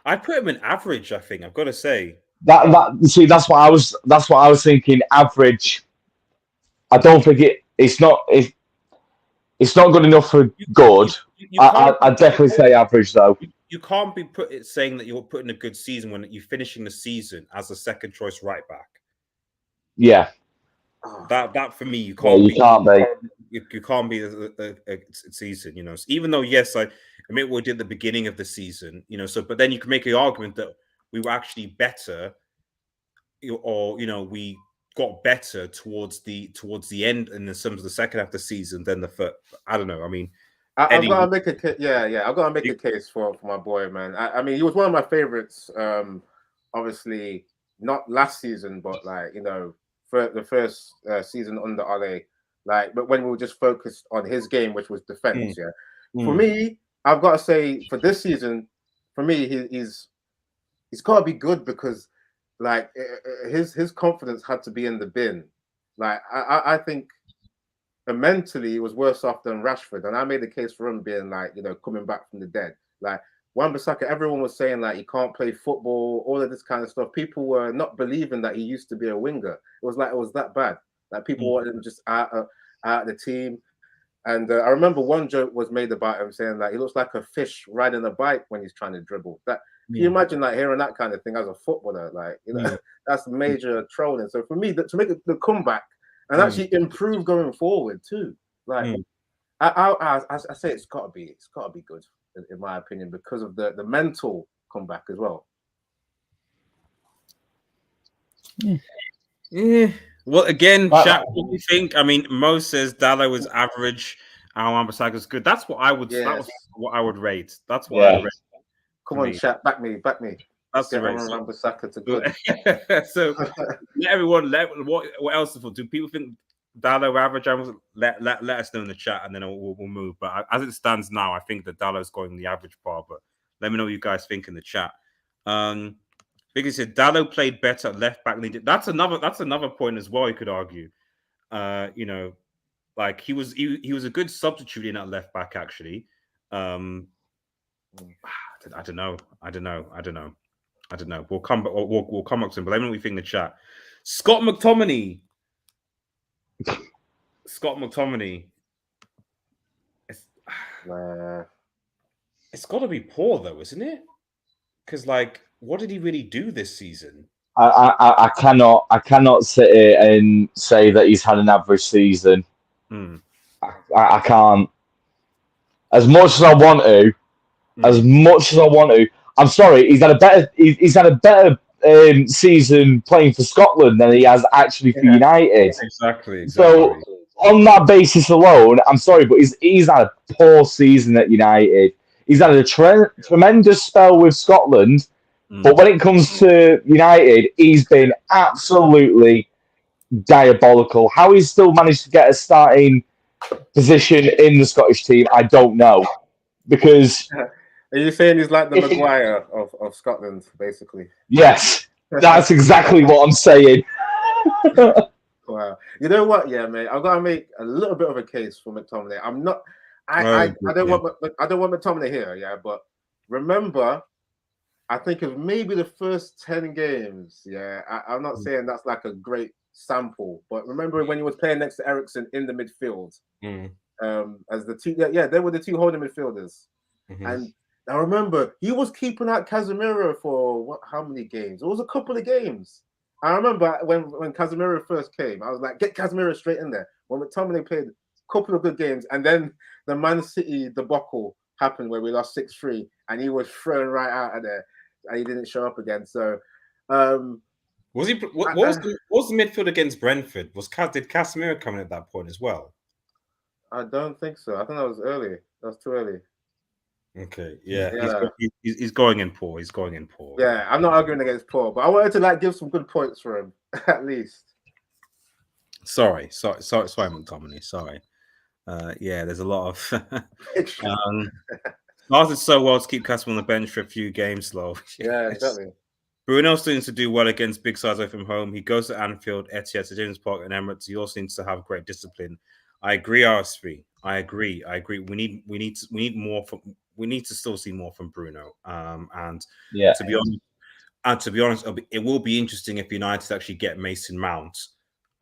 I put him in average. I think I've got to say that's what I was thinking. Average. I don't think it's not good enough for good. I'd definitely say average though. You can't be saying that you're putting a good season when you're finishing the season as a second choice right back. Yeah. That for me, you can't. Yeah, you can't be. You can't be a season, Even though, yes, I admit what we did at the beginning of the season, but then you can make the argument that we were actually better, or we got better towards the end in the terms of the second half of the season than the first. I don't know. I mean, I've got to make a I've got to make a case for my boy, man. I mean, he was one of my favorites. Obviously, not last season, but for the first season under Ole, but when we were just focused on his game, which was defense. For me, I've got to say, for this season, for me, he's got to be good because his confidence had to be in the bin. I think mentally he was worse off than Rashford, and I made the case for him being coming back from the dead. Wan-Bissaka, everyone was saying he can't play football, all of this kind of stuff. People were not believing that he used to be a winger. It was that bad. People wanted him just out of the team. And I remember one joke was made about him saying he looks like a fish riding a bike when he's trying to dribble. Can you imagine hearing that kind of thing as a footballer? That's major trolling. So for me, to make the comeback and actually improve going forward too, I say it's got to be good in my opinion because of the mental comeback as well. Yeah. Well, again, chat, what do you think? I mean, Mo says Dallo was average, and Wan-Bissaka is good. That's what I would. Yes. That was what I would rate. That's what I would rate. Come on, chat, back me. That's the rate. Wan-Bissaka to good. So let everyone. What else do people think Dallo average? Let us know in the chat, and then we'll move. But as it stands now, I think that Dallo's going the average bar. But let me know what you guys think in the chat. Because Dallo played better at left back than he did. That's another point as well. You could argue. You know, like he was a good substitute in at left back actually. I don't know. We'll come back. We'll come up to him. But let me know what you think in the chat. Scott McTominay. It's got to be poor though, isn't it? Because like, what did he really do this season? I cannot sit here and say that he's had an average season. I can't. As much as I want to, I'm sorry. He's had a better season playing for Scotland than he has actually for United. Exactly. So on that basis alone, I'm sorry, but he's had a poor season at United. He's had a tremendous spell with Scotland, but when it comes to United, he's been absolutely diabolical. How he's still managed to get a starting position in the Scottish team, I don't know. Because are you saying he's like the Maguire of Scotland, basically? Yes, that's exactly what I'm saying. Wow. You know what? Yeah, mate. I've got to make a little bit of a case for McTominay. I'm not. I don't want McTominay here. Yeah, but remember, I think of maybe the first 10 games. Yeah, I'm not saying that's like a great sample, but remember when he was playing next to Eriksen in the midfield, as the two. Yeah, they were the two holding midfielders, and I remember he was keeping out Casemiro for how many games? It was a couple of games. I remember when Casemiro first came, I was like, get Casemiro straight in there. When McTominay played a couple of good games, and then the Man City debacle happened where we lost 6-3, and he was thrown right out of there, and he didn't show up again. So, was he? What was the midfield against Brentford? Did Casemiro come in at that point as well? I don't think so. I think that was early. That was too early. Okay, yeah. He's going in poor. Yeah, I'm not arguing against poor, but I wanted to give some good points for him at least. Sorry, McTominay. Sorry. There's a lot of started so well to keep Casemiro on the bench for a few games slow. Yeah, exactly. Bruno still needs to do well against big sides away from home. He goes to Anfield, Etihad, to James Park, and Emirates. He also needs to have great discipline. I agree, RS3. I agree. We need more from. We need to still see more from Bruno. To be honest, it will be interesting if United actually get Mason Mount.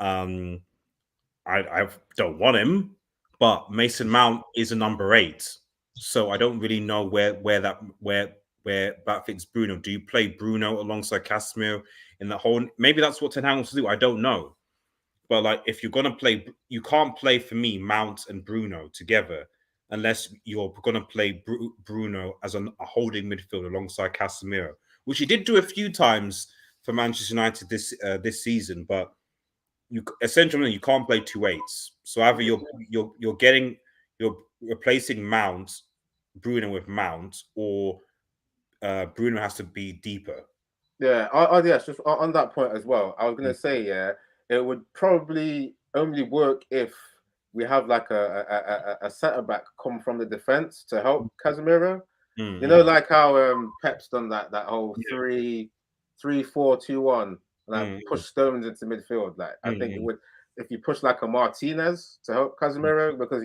I don't want him, but Mason Mount is a number 8, so I don't really know where that fits Bruno. Do you play Bruno alongside Casemiro in the whole? Maybe that's what Ten Hag wants to do. I don't know, but like if you're gonna play, you can't play for me Mount and Bruno together unless you're gonna play Bruno as a holding midfield alongside Casemiro, which he did do a few times for Manchester United this season, but. You essentially can't play 2 8s. So either you're replacing Bruno with Mount, or Bruno has to be deeper. Yeah. Yes. Just on that point as well. I was gonna say, it would probably only work if we have like a centre back come from the defense to help Casemiro. You know, like how Pep's done that whole 3-4-2-1. Push Stones into midfield. I think it would, if you push like a Martinez to help Casemiro, because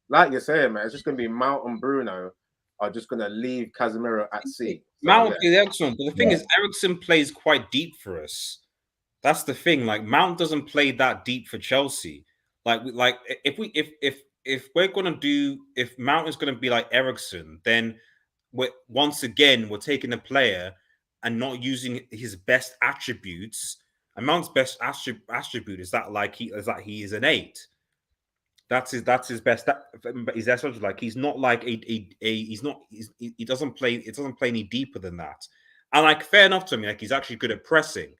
like you're saying, man, it's just gonna be Mount and Bruno are just gonna leave Casemiro at sea. So, Mount is excellent, but the thing is, Eriksen plays quite deep for us. That's the thing. Like Mount doesn't play that deep for Chelsea. Like if Mount is gonna be like Eriksen, then we're taking a player and not using his best attributes. And Mount's best attribute is that he is an 8. That's his best. He's like he's not like he doesn't play. It doesn't play any deeper than that. And like fair enough to me, like he's actually good at pressing,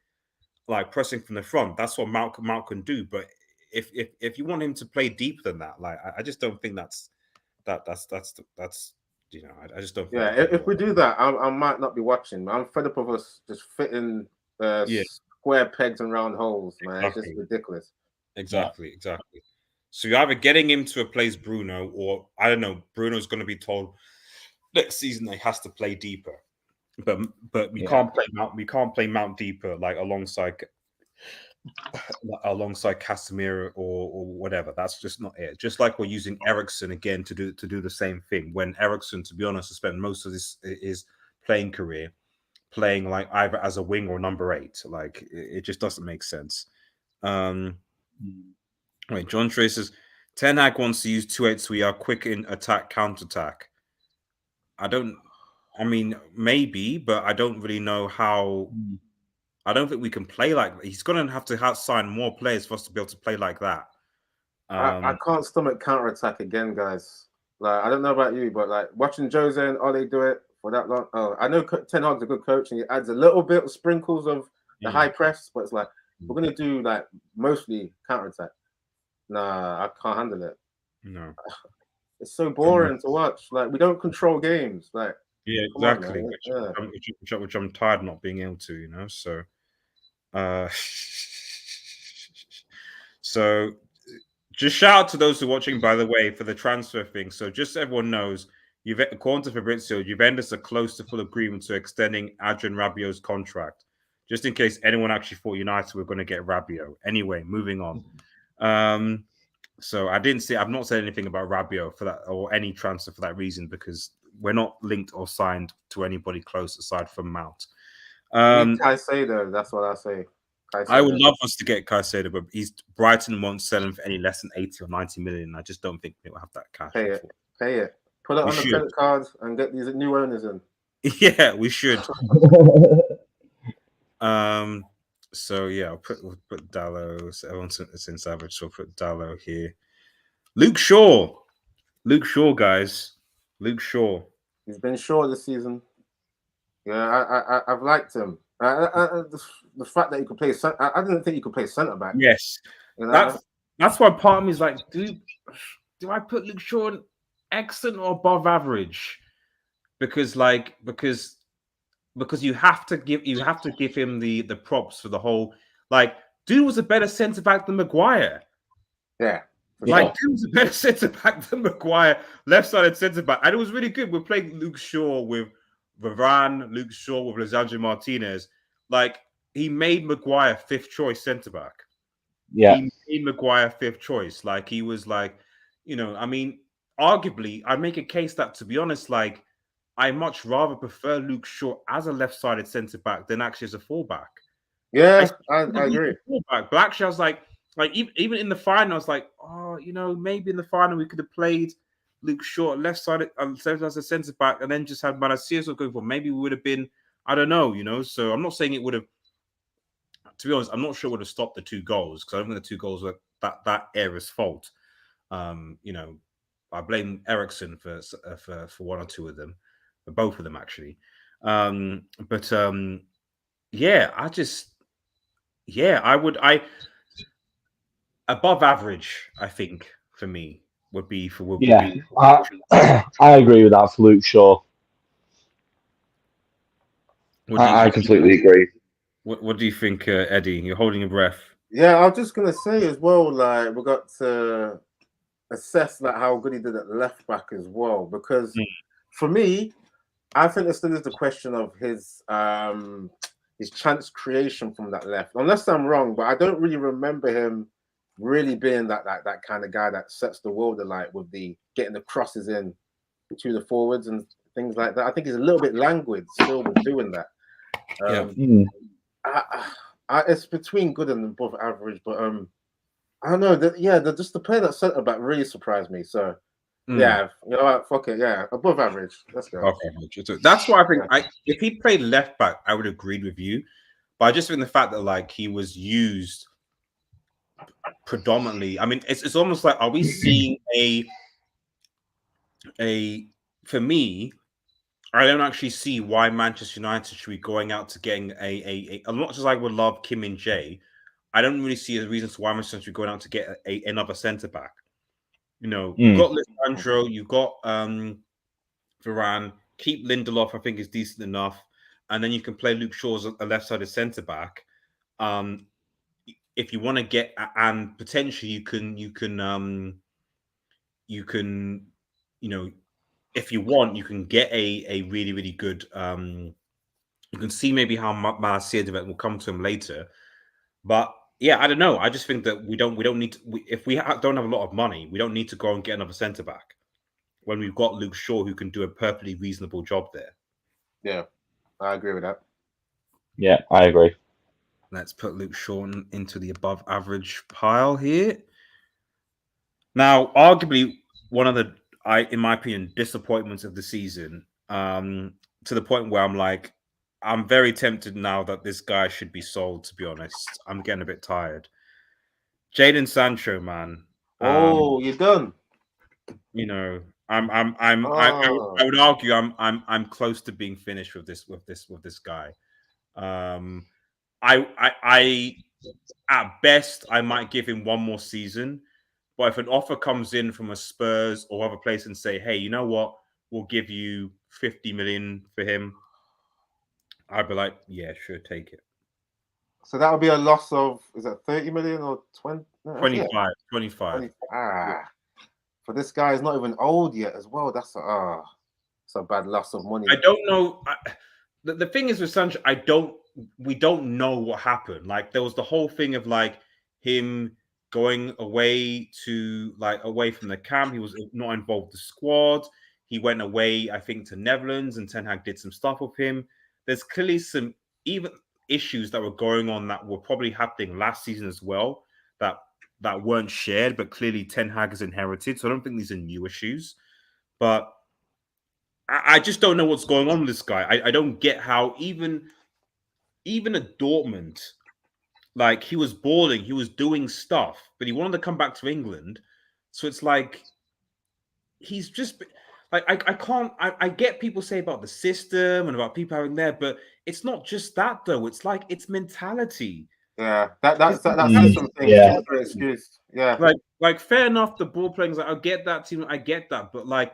like pressing from the front. That's what Mount can do. But if you want him to play deeper than that, like I just don't think that's you know, I just don't. If we do that, I might not be watching. I'm fed up of us just fitting square pegs and round holes, man. Exactly. It's just ridiculous. Exactly. So you're either getting him to replace Bruno, or I don't know, Bruno's going to be told next season he has to play deeper. but we can't play Mount Deeper like alongside Casemiro or whatever. That's just not it. Just like we're using Eriksen again to do the same thing. When Eriksen, to be honest, has spent most of his playing career playing like either as a wing or number 8. Like it just doesn't make sense. Wait, John Trey says Ten Hag wants to use 2-8 so we are quick in attack, counter-attack. I mean, maybe, but I don't really know how. I don't think we can play like. He's going to have to sign more players for us to be able to play like that. I can't stomach counter attack again, guys. Like I don't know about you, but like watching Jose and Ole do it for that long. Oh, I know Ten Hag's a good coach and he adds a little bit of sprinkles of the high press, but it's like we're gonna do like mostly counter attack. Nah, I can't handle it. No, it's so boring to watch. Like we don't control games. Like exactly. On, which I'm tired of not being able to, you know. So, so just shout out to those who are watching, by the way, for the transfer thing. So just so everyone knows, according to Fabrizio, Juventus are close to full agreement to extending Adrian Rabiot's contract. Just in case anyone actually thought United were going to get Rabiot. Anyway, moving on. So I've not said anything about Rabiot for that or any transfer for that reason because we're not linked or signed to anybody close aside from Mount. Caicedo, that's what I say. Caicedo. I would love us to get Caicedo, but Brighton won't sell him for any less than 80 or 90 million. I just don't think they'll have that cash. Pay it. Put it on the credit card and get these new owners in. Yeah, we should. So yeah, we'll put Dallo. So everyone's in Savage, so we'll put Dallo here. Luke Shaw, guys. Luke Shaw. He's been Shaw this season. Yeah, I've liked him. The fact that he could play, I didn't think he could play centre back. Yes, you know? That's why part of me is like, do I put Luke Shaw in excellent or above average? Because you have to give him the props for the whole. Like, dude was a better centre back than Maguire. Yeah. Like, dude was a better centre back than Maguire, left-sided centre back, and it was really good. We're playing Luke Shaw with Varane, Luke Shaw with Lisandro Martinez. Like, he made Maguire 5th choice centre back. Yeah, he made Maguire 5th choice. Like, he was like, you know, I mean, arguably, I make a case that, to be honest, like, I much rather prefer Luke Shaw as a left-sided centre back than actually as a fullback. Yeah, I agree. Fullback, but actually, I was like even in the final, I was like, oh, you know, maybe in the final we could have played Luke Shaw left-sided as a centre back, and then just had Malacia going for. Maybe we would have been, I don't know, you know. So I'm not saying it would have. To be honest, I'm not sure it would have stopped the 2 goals because I don't think the 2 goals were that era's fault. You know, I blame Eriksen for 1 or 2 of them. Both of them actually, yeah, above average. I think for me would be I agree with that for Luke Shaw. I completely agree. What do you think, Eddie? You're holding your breath. Yeah, I was just gonna say as well. Like we got to assess like how good he did at left back as well, because for me, I think there still is the question of his chance creation from that left. Unless I'm wrong, but I don't really remember him really being that kind of guy that sets the world alight with the getting the crosses in to the forwards and things like that. I think he's a little bit languid still with doing that. It's between good and above average, but I don't know. Just the player that centre back really surprised me. So. Yeah, you know what? Fuck it. Yeah, above average. Let's go. Okay, that's why I think if he played left back, I would agree with you. But I just think the fact that like he was used predominantly. I mean, it's almost like, are we seeing for me, I don't actually see why Manchester United should be going out to getting as much as I would love Kim and Jay, I don't really see a reason to why Manchester United should be going out to get another centre back. You know, you've got Lisandro, you've got Varane, keep Lindelof, I think is decent enough, and then you can play Luke Shaw as a left-sided centre back. If you want to get, and potentially you can, you know, if you want, you can get a really, really good You can see maybe how Marcia development will come to him later. But yeah, I don't know. I just think that we don't need to. If we don't have a lot of money, we don't need to go and get another centre back when we've got Luke Shaw who can do a perfectly reasonable job there. Yeah, I agree with that. Yeah, I agree. Let's put Luke Shaw into the above average pile here. Now, arguably one of the, in my opinion, disappointments of the season, to the point where I'm like, I'm very tempted now that this guy should be sold. To be honest, I'm getting a bit tired. Jadon Sancho, man. Oh, you're done. You know, I Oh, would argue I'm close to being finished with this guy. I at best I might give him one more season, but if an offer comes in from a Spurs or other place and say, hey, you know what, we'll give you 50 million for him, I'd be like, yeah, sure, take it. so that would be a loss of, is that 30 million or 20? No, 25, yeah. 25. For this guy, is not even old yet as well. That's it's a bad loss of money. I don't know. The thing is with Sancho, we don't know what happened. Like there was the whole thing of like him going away from the camp. He was not involved with the squad. He went away, I think, to Netherlands, and Ten Hag did some stuff with him. There's clearly some even issues that were going on that were probably happening last season as well that weren't shared, but clearly Ten Hag has inherited. So I don't think these are new issues, but I just don't know what's going on with this guy. I don't get how even at Dortmund, like he was balling, he was doing stuff, but he wanted to come back to England. So it's like he's just like I get people say about the system and about people having there, but it's not just that though. It's like it's mentality. Yeah, that system thing is just an excuse. Yeah, like fair enough, the ball playing, like I get that team, I get that, but like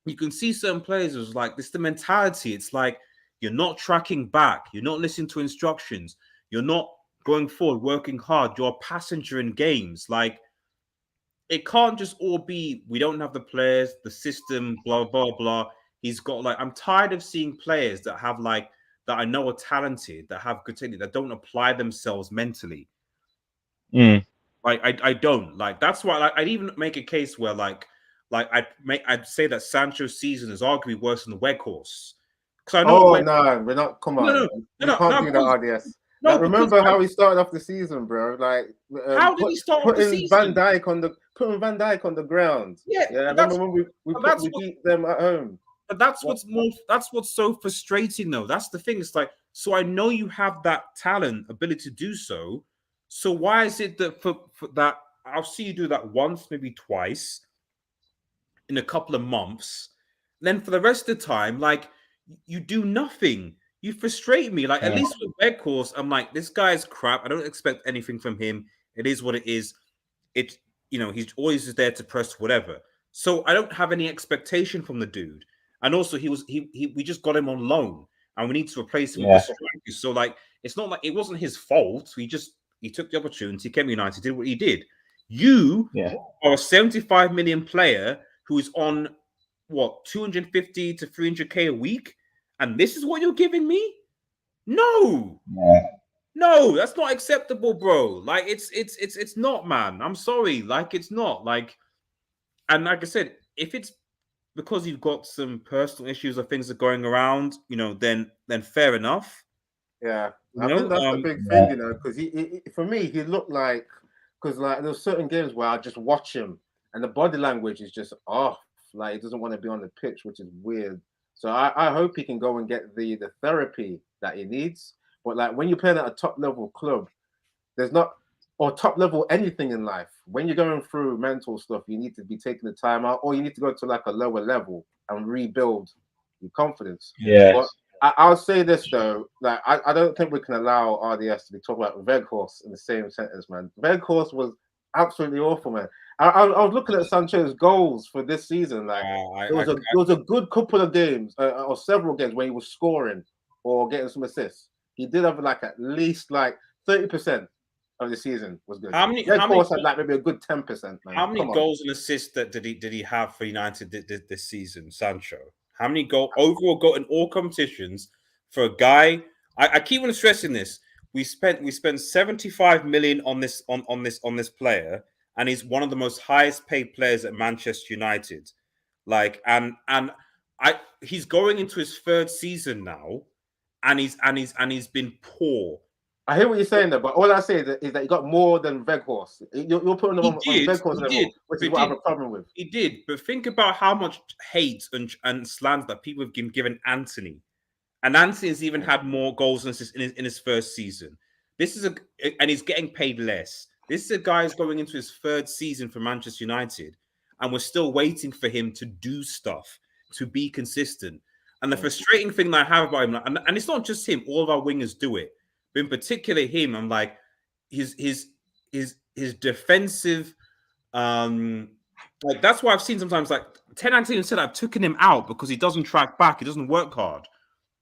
you can see certain players was like this the mentality. It's like you're not tracking back, you're not listening to instructions, you're not going forward, working hard, you're a passenger in games. Like it can't just all be we don't have the players, the system, blah blah blah. He's got like I'm tired of seeing players that have like that I know are talented, that have good technique, that don't apply themselves mentally. Like I don't like that's why I'd even make a case where like I'd say that Sancho's season is arguably worse than the Weghorst. Because I know no, we're not. Come on, we can't do that, RDS. No, like, remember how he started off the season, bro? Like, how did he start off the season? Putting Van Dijk on the ground. Yeah, I remember when we beat them at home. But that's what's so frustrating, though. That's the thing. It's like, so I know you have that talent, ability to do so. So why is it that for that I'll see you do that once, maybe twice in a couple of months, then for the rest of the time, like you do nothing. You frustrate me. Like at least with Weghorst, I'm like, this guy's crap. I don't expect anything from him. It is what it is. It's he's always there to press whatever. So I don't have any expectation from the dude. And also we just got him on loan and we need to replace him with a striker. So like it's not like it wasn't his fault. He took the opportunity, came to United, did what he did. You are a 75 million player who is on what 250 to 300k a week, and this is what you're giving me? No, that's not acceptable, bro. Like it's not, man. I'm sorry, like it's not like, and like I said, if it's because you've got some personal issues or things are going around, then fair enough. Yeah, I think that's the big thing, because he for me he looked like because like there's certain games where I just watch him and the body language is just off. Like he doesn't want to be on the pitch, which is weird. So I hope he can go and get the therapy that he needs. But like when you're playing at a top level club, there's not or top level anything in life. When you're going through mental stuff, you need to be taking the time out, or you need to go to like a lower level and rebuild your confidence. Yeah. But I'll say this though, like I don't think we can allow RDS to be talking about Weghorst in the same sentence, man. Weghorst was absolutely awful, man. I was looking at Sancho's goals for this season. Like there was a good couple of games or several games where he was scoring or getting some assists. He did have like at least like 30% of the season was good. How many had like maybe a good 10%. How many goals and assists did he have for United this season, Sancho? How many overall goal in all competitions for a guy. I keep on stressing this. We spent 75 million on this player, and he's one of the most highest paid players at Manchester United. Like, and he's going into his third season now, and he's been poor. I hear what you're saying there, but all I say is that he got more than Weghorst. You're putting him on Weghorst level, which is what I have a problem with. He did, but think about how much hate and slander that people have given Anthony. And Anthony's even had more goals in his first season. And he's getting paid less. This is a guy who's going into his third season for Manchester United, and we're still waiting for him to do stuff, to be consistent. And the frustrating thing that I have about him, and it's not just him, all of our wingers do it, but in particular him, I'm like, his defensive, like that's why I've seen sometimes like Ten Anthony said I've taken him out because he doesn't track back, he doesn't work hard.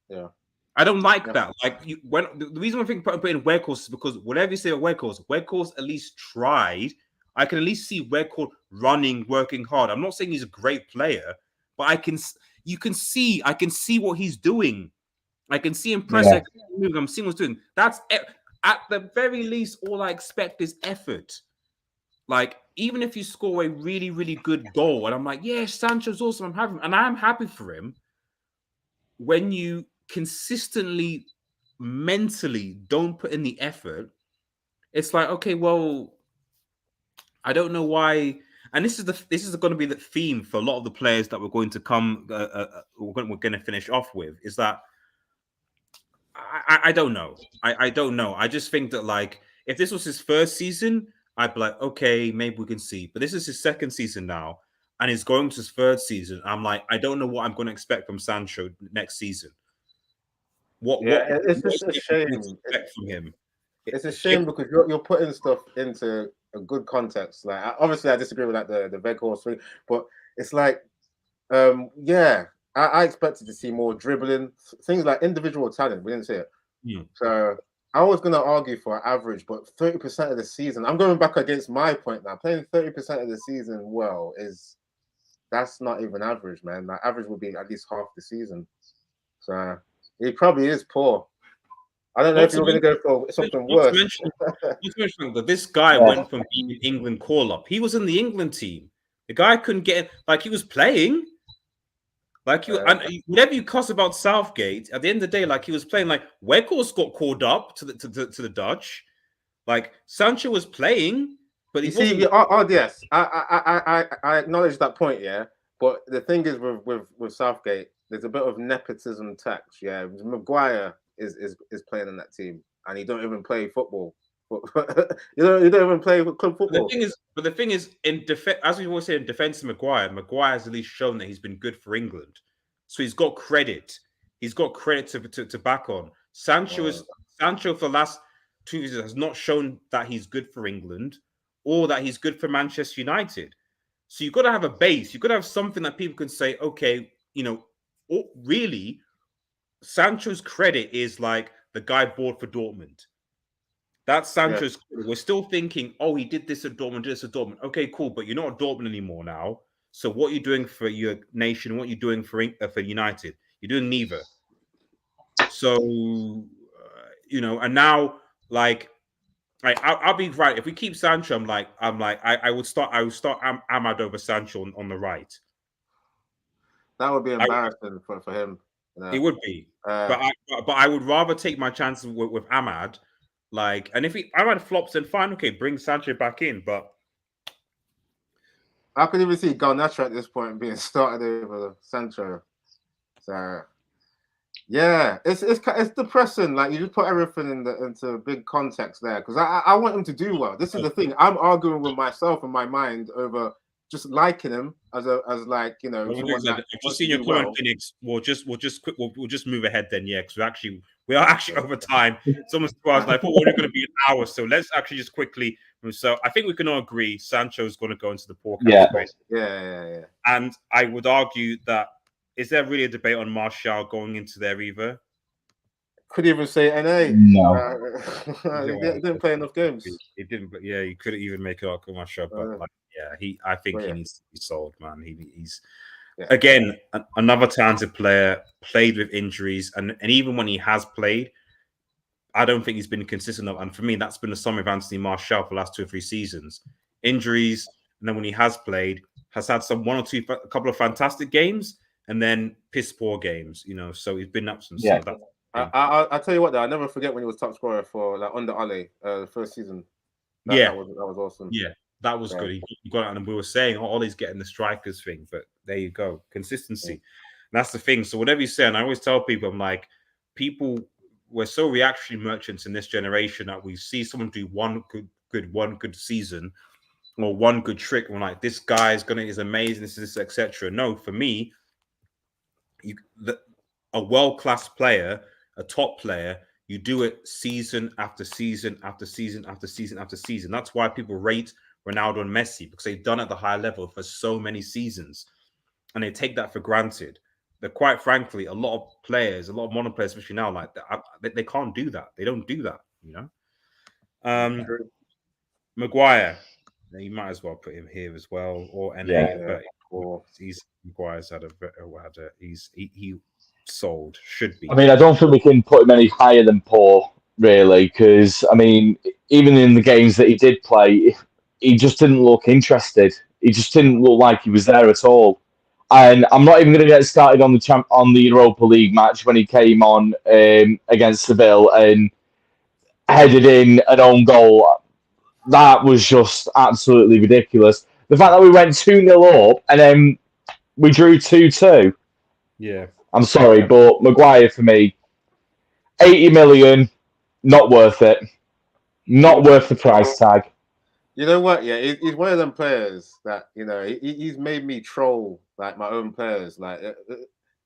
Yeah, I don't like that. Like when the reason I think putting Weghorst is because whatever you say about Weghorst at least tried. I can at least see Weghorst running, working hard. I'm not saying he's a great player, but I can see what he's doing. I can see him press. I'm seeing what's doing. That's at the very least all I expect is effort. Like even if you score a really, really good goal, and I'm like, yeah, Sancho's awesome. I'm happy for him. When you consistently mentally don't put in the effort, it's like, okay, well, I don't know why. And this is going to be the theme for a lot of the players that we're going to come. We're going to finish off with is that I don't know. I don't know. I just think that like if this was his first season, I'd be like, okay, maybe we can see. But this is his second season now, and he's going to his third season. I'm like, I don't know what I'm going to expect from Sancho next season. It's just a shame from him. It's a shame because you're putting stuff into a good context. Like obviously, I disagree with like the Weghorst thing, but it's like, I expected to see more dribbling, things like individual talent. We didn't see it. So I was going to argue for average, but 30% of the season, I'm going back against my point now. Playing 30% of the season well that's not even average, man. Like average would be at least half the season. So he probably is poor. I don't know if you're going to go for something worse. That this guy went from being England call-up. He was in the England team. The guy couldn't get like he was playing. Like and whatever you cuss about Southgate, at the end of the day, like he was playing. Like Weghorst got called up to the Dutch. Like Sancho was playing, but he wasn't. Yes, I acknowledge that point. Yeah, but the thing is with Southgate, there's a bit of nepotism tax. Yeah, Maguire is playing in that team, and he don't even play football. you don't even play club football. The thing is, in defense, as we always say, in defense of Maguire has at least shown that he's been good for England, so he's got credit. He's got credit to back on. Sancho for the last 2 years has not shown that he's good for England or that he's good for Manchester United. So you've got to have a base. You've got to have something that people can say, okay, really, Sancho's credit is like the guy bought for Dortmund. That's Sancho's. Yeah. We're still thinking, oh, he did this at Dortmund, did this at Dortmund. Okay, cool, but you're not at Dortmund anymore now. So what are you doing for your nation? What are you doing for United? You're doing neither. So, and now, like I'll be right. If we keep Sancho, I would start Ahmad over Sancho on the right. That would be embarrassing for him. It would be. But I would rather take my chances with Ahmad. Like, and if Ahmad flops, then fine, okay, bring Sancho back in. But I could even see Garnacho at this point being started over Sancho. So yeah, it's depressing. Like you just put everything into big context there because I want him to do well. This is the thing. I'm arguing with myself in my mind over just liking him as like I've just seen your comment, Phoenix. We'll just move ahead then, because we are actually over time. It's almost 2 hours. And I thought we were going to be an hour, so let's actually just quickly. So I think we can all agree Sancho is going to go into the poor category. Yeah. And I would argue that is there really a debate on Martial going into there either? Could even say NA. No, he didn't play enough games. He didn't. Yeah, he couldn't even make it up on Martial, but I think he needs to be sold, man. He's Again, another talented player, played with injuries, and even when he has played, I don't think he's been consistent enough. And for me, that's been the sum of Anthony Martial for the last 2 or 3 seasons. Injuries, and then when he has played, has had a couple of fantastic games, and then piss poor games. So he's been up some. Yeah. So I tell you what, though, I never forget when he was top scorer for like under Ale, the first season. That was awesome. Yeah, that was good. He got it, and we were saying, Ollie's getting the strikers thing, but there you go, consistency. And that's the thing. So whatever you say, and I always tell people, I'm like, we're so reactionary merchants in this generation that we see someone do one good season or one good trick, and we're like, this guy is amazing, this etc. No, for me, a world-class player, a top player, you do it season after season after season after season after season. That's why people rate Ronaldo and Messi, because they've done it at the high level for so many seasons, and they take that for granted. But quite frankly, a lot of players, a lot of modern players, especially now, like they can't do that. They don't do that, Maguire, you might as well put him here as well, or NA, but Maguire's he sold, should be. I mean, I don't think we can put him any higher than poor, really, because I mean, even in the games that he did play, he just didn't look interested. He just didn't look like he was there at all. And I'm not even going to get started on the Europa League match when he came on against Seville and headed in an own goal. That was just absolutely ridiculous. The fact that we went 2-0 up and then we drew 2-2. Yeah. I'm sorry, but Maguire for me, 80 million, not worth it. Not worth the price tag. You know what? Yeah, he's one of them players that he's made me troll like my own players. Like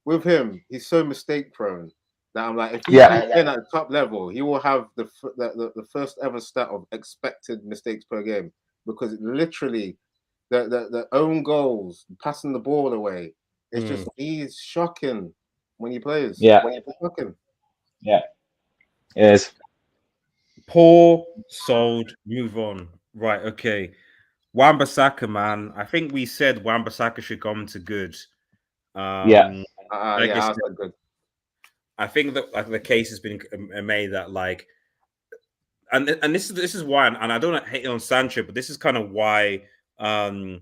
with him, he's so mistake prone that I'm like, if he's playing at the top level, he will have the first ever stat of expected mistakes per game, because literally the own goals, passing the ball away, it's just he's shocking when he plays. Yeah, shocking. Yeah, it is. Poor, sold, move on. Right, okay. Wan-Bissaka, man. I think we said Wan-Bissaka should come to good. Good. I think that the case has been made that and this is why, and I don't hate on Sancho, but this is kind of why I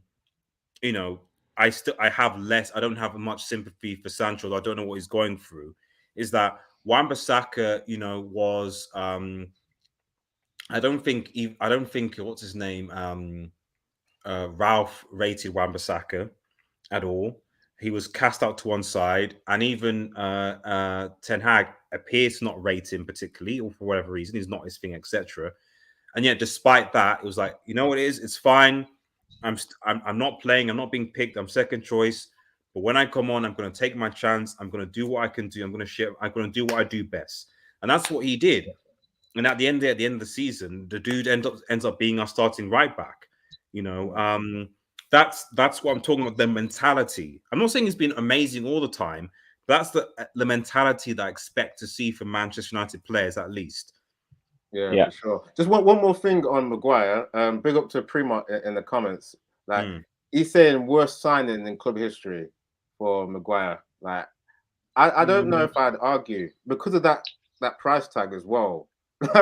don't have much sympathy for Sancho. I don't know what he's going through. Is that Wan-Bissaka, was I don't think what's his name Ralph rated Wan-Bissaka at all. He was cast out to one side, and even Ten Hag appears to not rate him particularly, or for whatever reason, he's not his thing, etc. And yet, despite that, it was like, you know what it is? It's fine. I'm not playing. I'm not being picked. I'm second choice. But when I come on, I'm going to take my chance. I'm going to do what I can do. I'm going to do what I do best, and that's what he did. And at the end of the season, the dude ends up being our starting right back. That's what I'm talking about. The mentality. I'm not saying he's been amazing all the time. But that's the mentality that I expect to see from Manchester United players, at least. Yeah, for sure. Just one more thing on Maguire. Big up to Prima in the comments. Like he's saying worst signing in club history for Maguire. Like I don't know if I'd argue because of that price tag as well.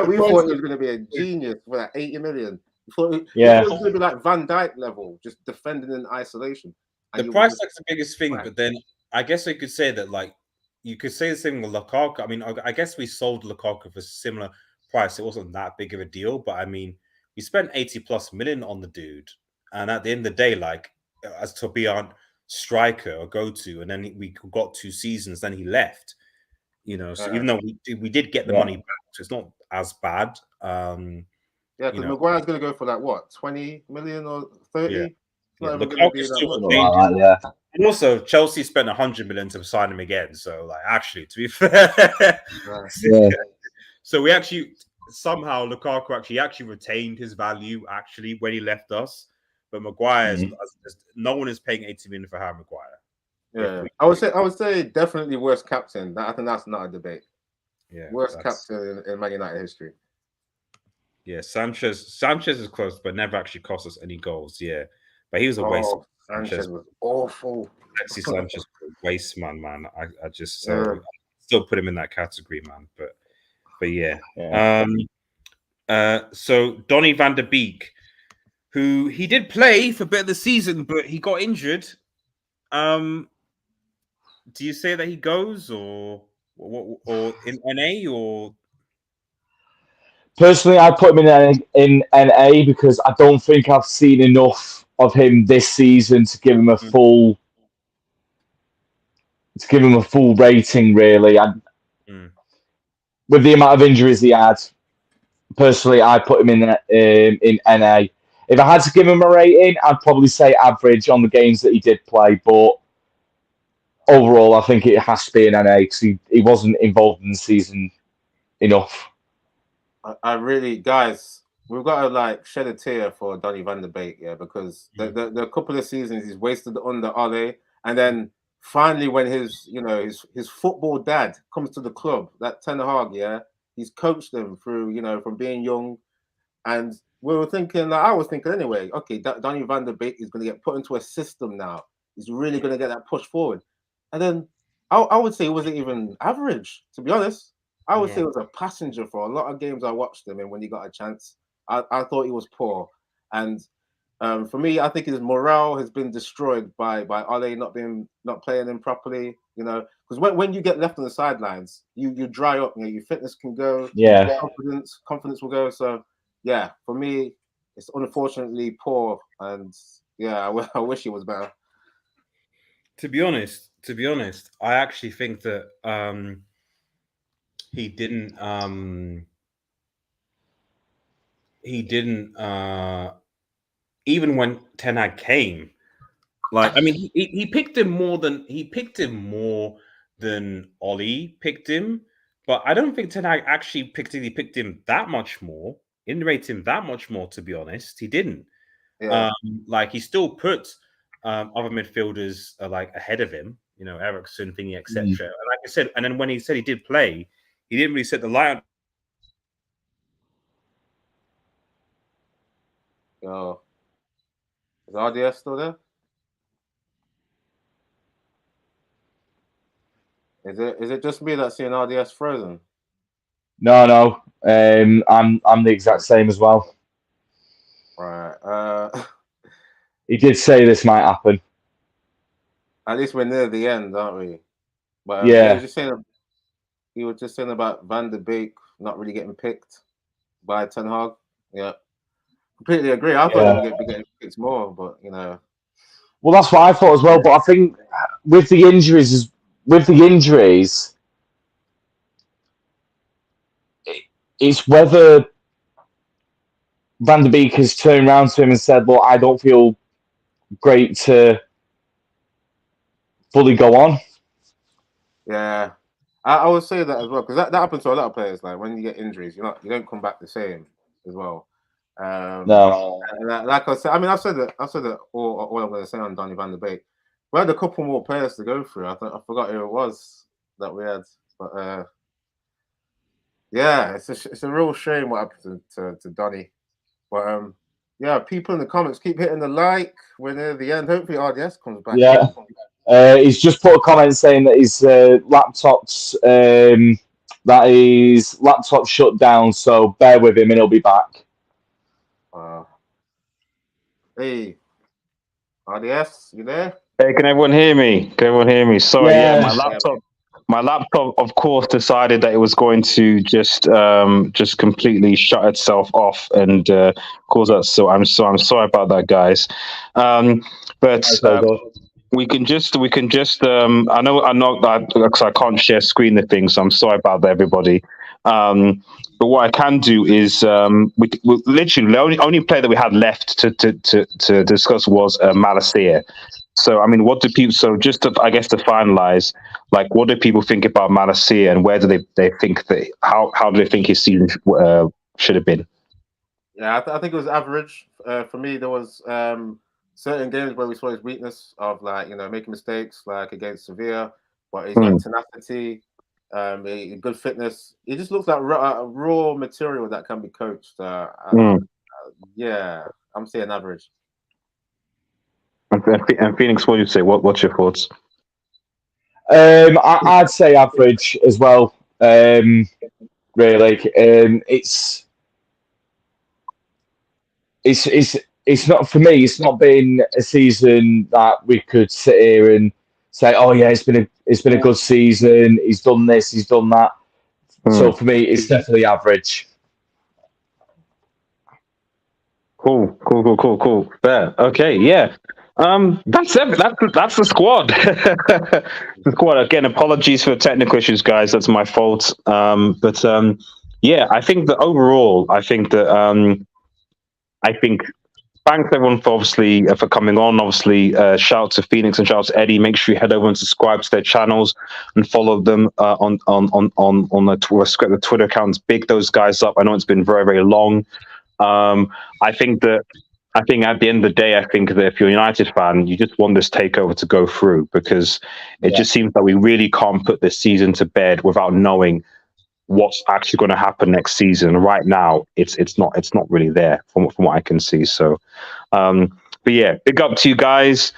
We thought he was going to be a genius for that 80 million. We thought it was going to be like Van Dijk level, just defending in isolation. The price tag's the biggest thing, but then I guess I could say that you could say the same with Lukaku. I mean, I guess we sold Lukaku for similar price. It wasn't that big of a deal, but I mean, we spent 80+ million on the dude, and at the end of the day, as to be our striker or go-to, and then we got 2 seasons, then he left. So even though we did get the money back, so it's not as bad. Because Maguire's going to go for 20 million or 30. And also, Chelsea spent 100 million to sign him again. So, actually, to be fair, so we actually somehow Lukaku actually retained his value when he left us. But Maguire, no one is paying 80 million for Harry Maguire. Yeah, I would say definitely worst captain. I think that's not a debate. Yeah, worst captain in Man United history. Yeah, Sanchez is close, but never actually cost us any goals. Yeah, but he was a waste. Sanchez was awful. Alexis Sanchez waste man. I just Yeah. still put him in that category, man. But yeah. Yeah. So Donny van der Beek, who he did play for a bit of the season, but he got injured. Do you say that he goes or in NA or? Personally, I put him in NA because I don't think I've seen enough of him this season to give him a full rating. Really, with the amount of injuries he had, personally, I put him in NA. If I had to give him a rating, I'd probably say average on the games that he did play, but overall, I think it has to be an NA because he wasn't involved in the season enough. I really, guys, we've got to like shed a tear for Donny van der Beek, yeah, because the couple of seasons he's wasted under Ole, and then finally when his football dad comes to the club, that Ten Hag, yeah, he's coached them through from being young, and we were thinking, like, I was thinking anyway, okay, Donny van der Beek is going to get put into a system now. He's really going to get that push forward, and then I would say it wasn't even average, to be honest. I would say it was a passenger for a lot of games I watched him in when he got a chance. I thought he was poor. And for me, I think his morale has been destroyed by Ole not playing him properly, because when you get left on the sidelines, you dry up, your fitness can go, Yeah. confidence will go. So yeah, for me, it's unfortunately poor, and yeah, I wish he was better. To be honest, I actually think that he didn't even when Ten Hag came, like, I mean, he picked him more than Ollie picked him, but I don't think Ten Hag actually picked him that much more, didn't rate him that much more, to be honest. He didn't. Yeah. Like, he still put other midfielders like ahead of him, Ericsson, thingy, etc. And like I said, and then when he said he did play, he didn't really set the light on. Yo, is RDS still there? Is it just me that's seeing RDS frozen? No. I'm the exact same as well. Right. He did say this might happen. At least we're near the end, aren't we? But Yeah. he was just saying about Van der Beek not really getting picked by Ten Hag. Yeah, completely agree. I thought he would be getting picked more, but Well, that's what I thought as well. But I think with the injuries, it's whether Van der Beek has turned around to him and said, "Look, I don't feel great to fully go on." Yeah, I would say that as well, because that happens to a lot of players. Like when you get injuries, you don't come back the same as well. No. Like I said, I mean, I said that all I'm going to say on Donny van der Beek. We had a couple more players to go through. I forgot who it was that we had, but yeah, it's a real shame what happened to Donny. But yeah, people in the comments keep hitting the like. We're near the end. Hopefully RDS comes back. Yeah. He's just put a comment saying that his laptop's shut down. So bear with him, and he'll be back. Hey, RDS, you there? Hey, can everyone hear me? Sorry, yeah, my laptop, of course, decided that it was going to just completely shut itself off and cause that. So I'm sorry about that, guys. But we can just I know that because I can't share screen the thing, so I'm sorry about that, everybody. But what I can do is we literally the only player that we had left to discuss was Malacia. So I mean, what do people? So just to finalize, like, what do people think about Malacia, and where do they think that how do they think his season should have been? Yeah, I think it was average. For me, there was certain games where we saw his weakness of making mistakes, like against Sevilla, but he's got tenacity, good fitness. He just looks like raw material that can be coached. Yeah, I'm saying average. And Phoenix, what do you say? What's your thoughts? I'd say average as well. Really, it's not for me. It's not been a season that we could sit here and say, "Oh yeah, it's been a good season. He's done this, he's done that." So for me, it's definitely average. Cool. Fair. Okay, yeah. That's it. That's the squad. The squad. Again, apologies for the technical issues, guys. That's my fault. But yeah, I think that overall, I think thanks everyone for obviously for coming on. Obviously, shout out to Phoenix and shout out to Eddie. Make sure you head over and subscribe to their channels and follow them on the respective Twitter accounts. Big those guys up. I know it's been very, very long. I think at the end of the day, I think that if you're a United fan, you just want this takeover to go through, because it just seems that we really can't put this season to bed without knowing what's actually going to happen next season. Right now, it's not really there from what I can see. So, but yeah, big up to you guys.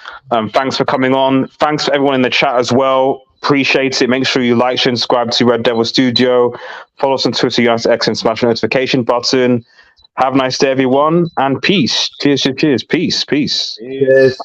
Thanks for coming on. Thanks for everyone in the chat as well. Appreciate it. Make sure you like, share, and subscribe to Red Devil Studio. Follow us on Twitter, United X, and smash the notification button. Have a nice day, everyone, and peace. Cheers. Peace. Cheers.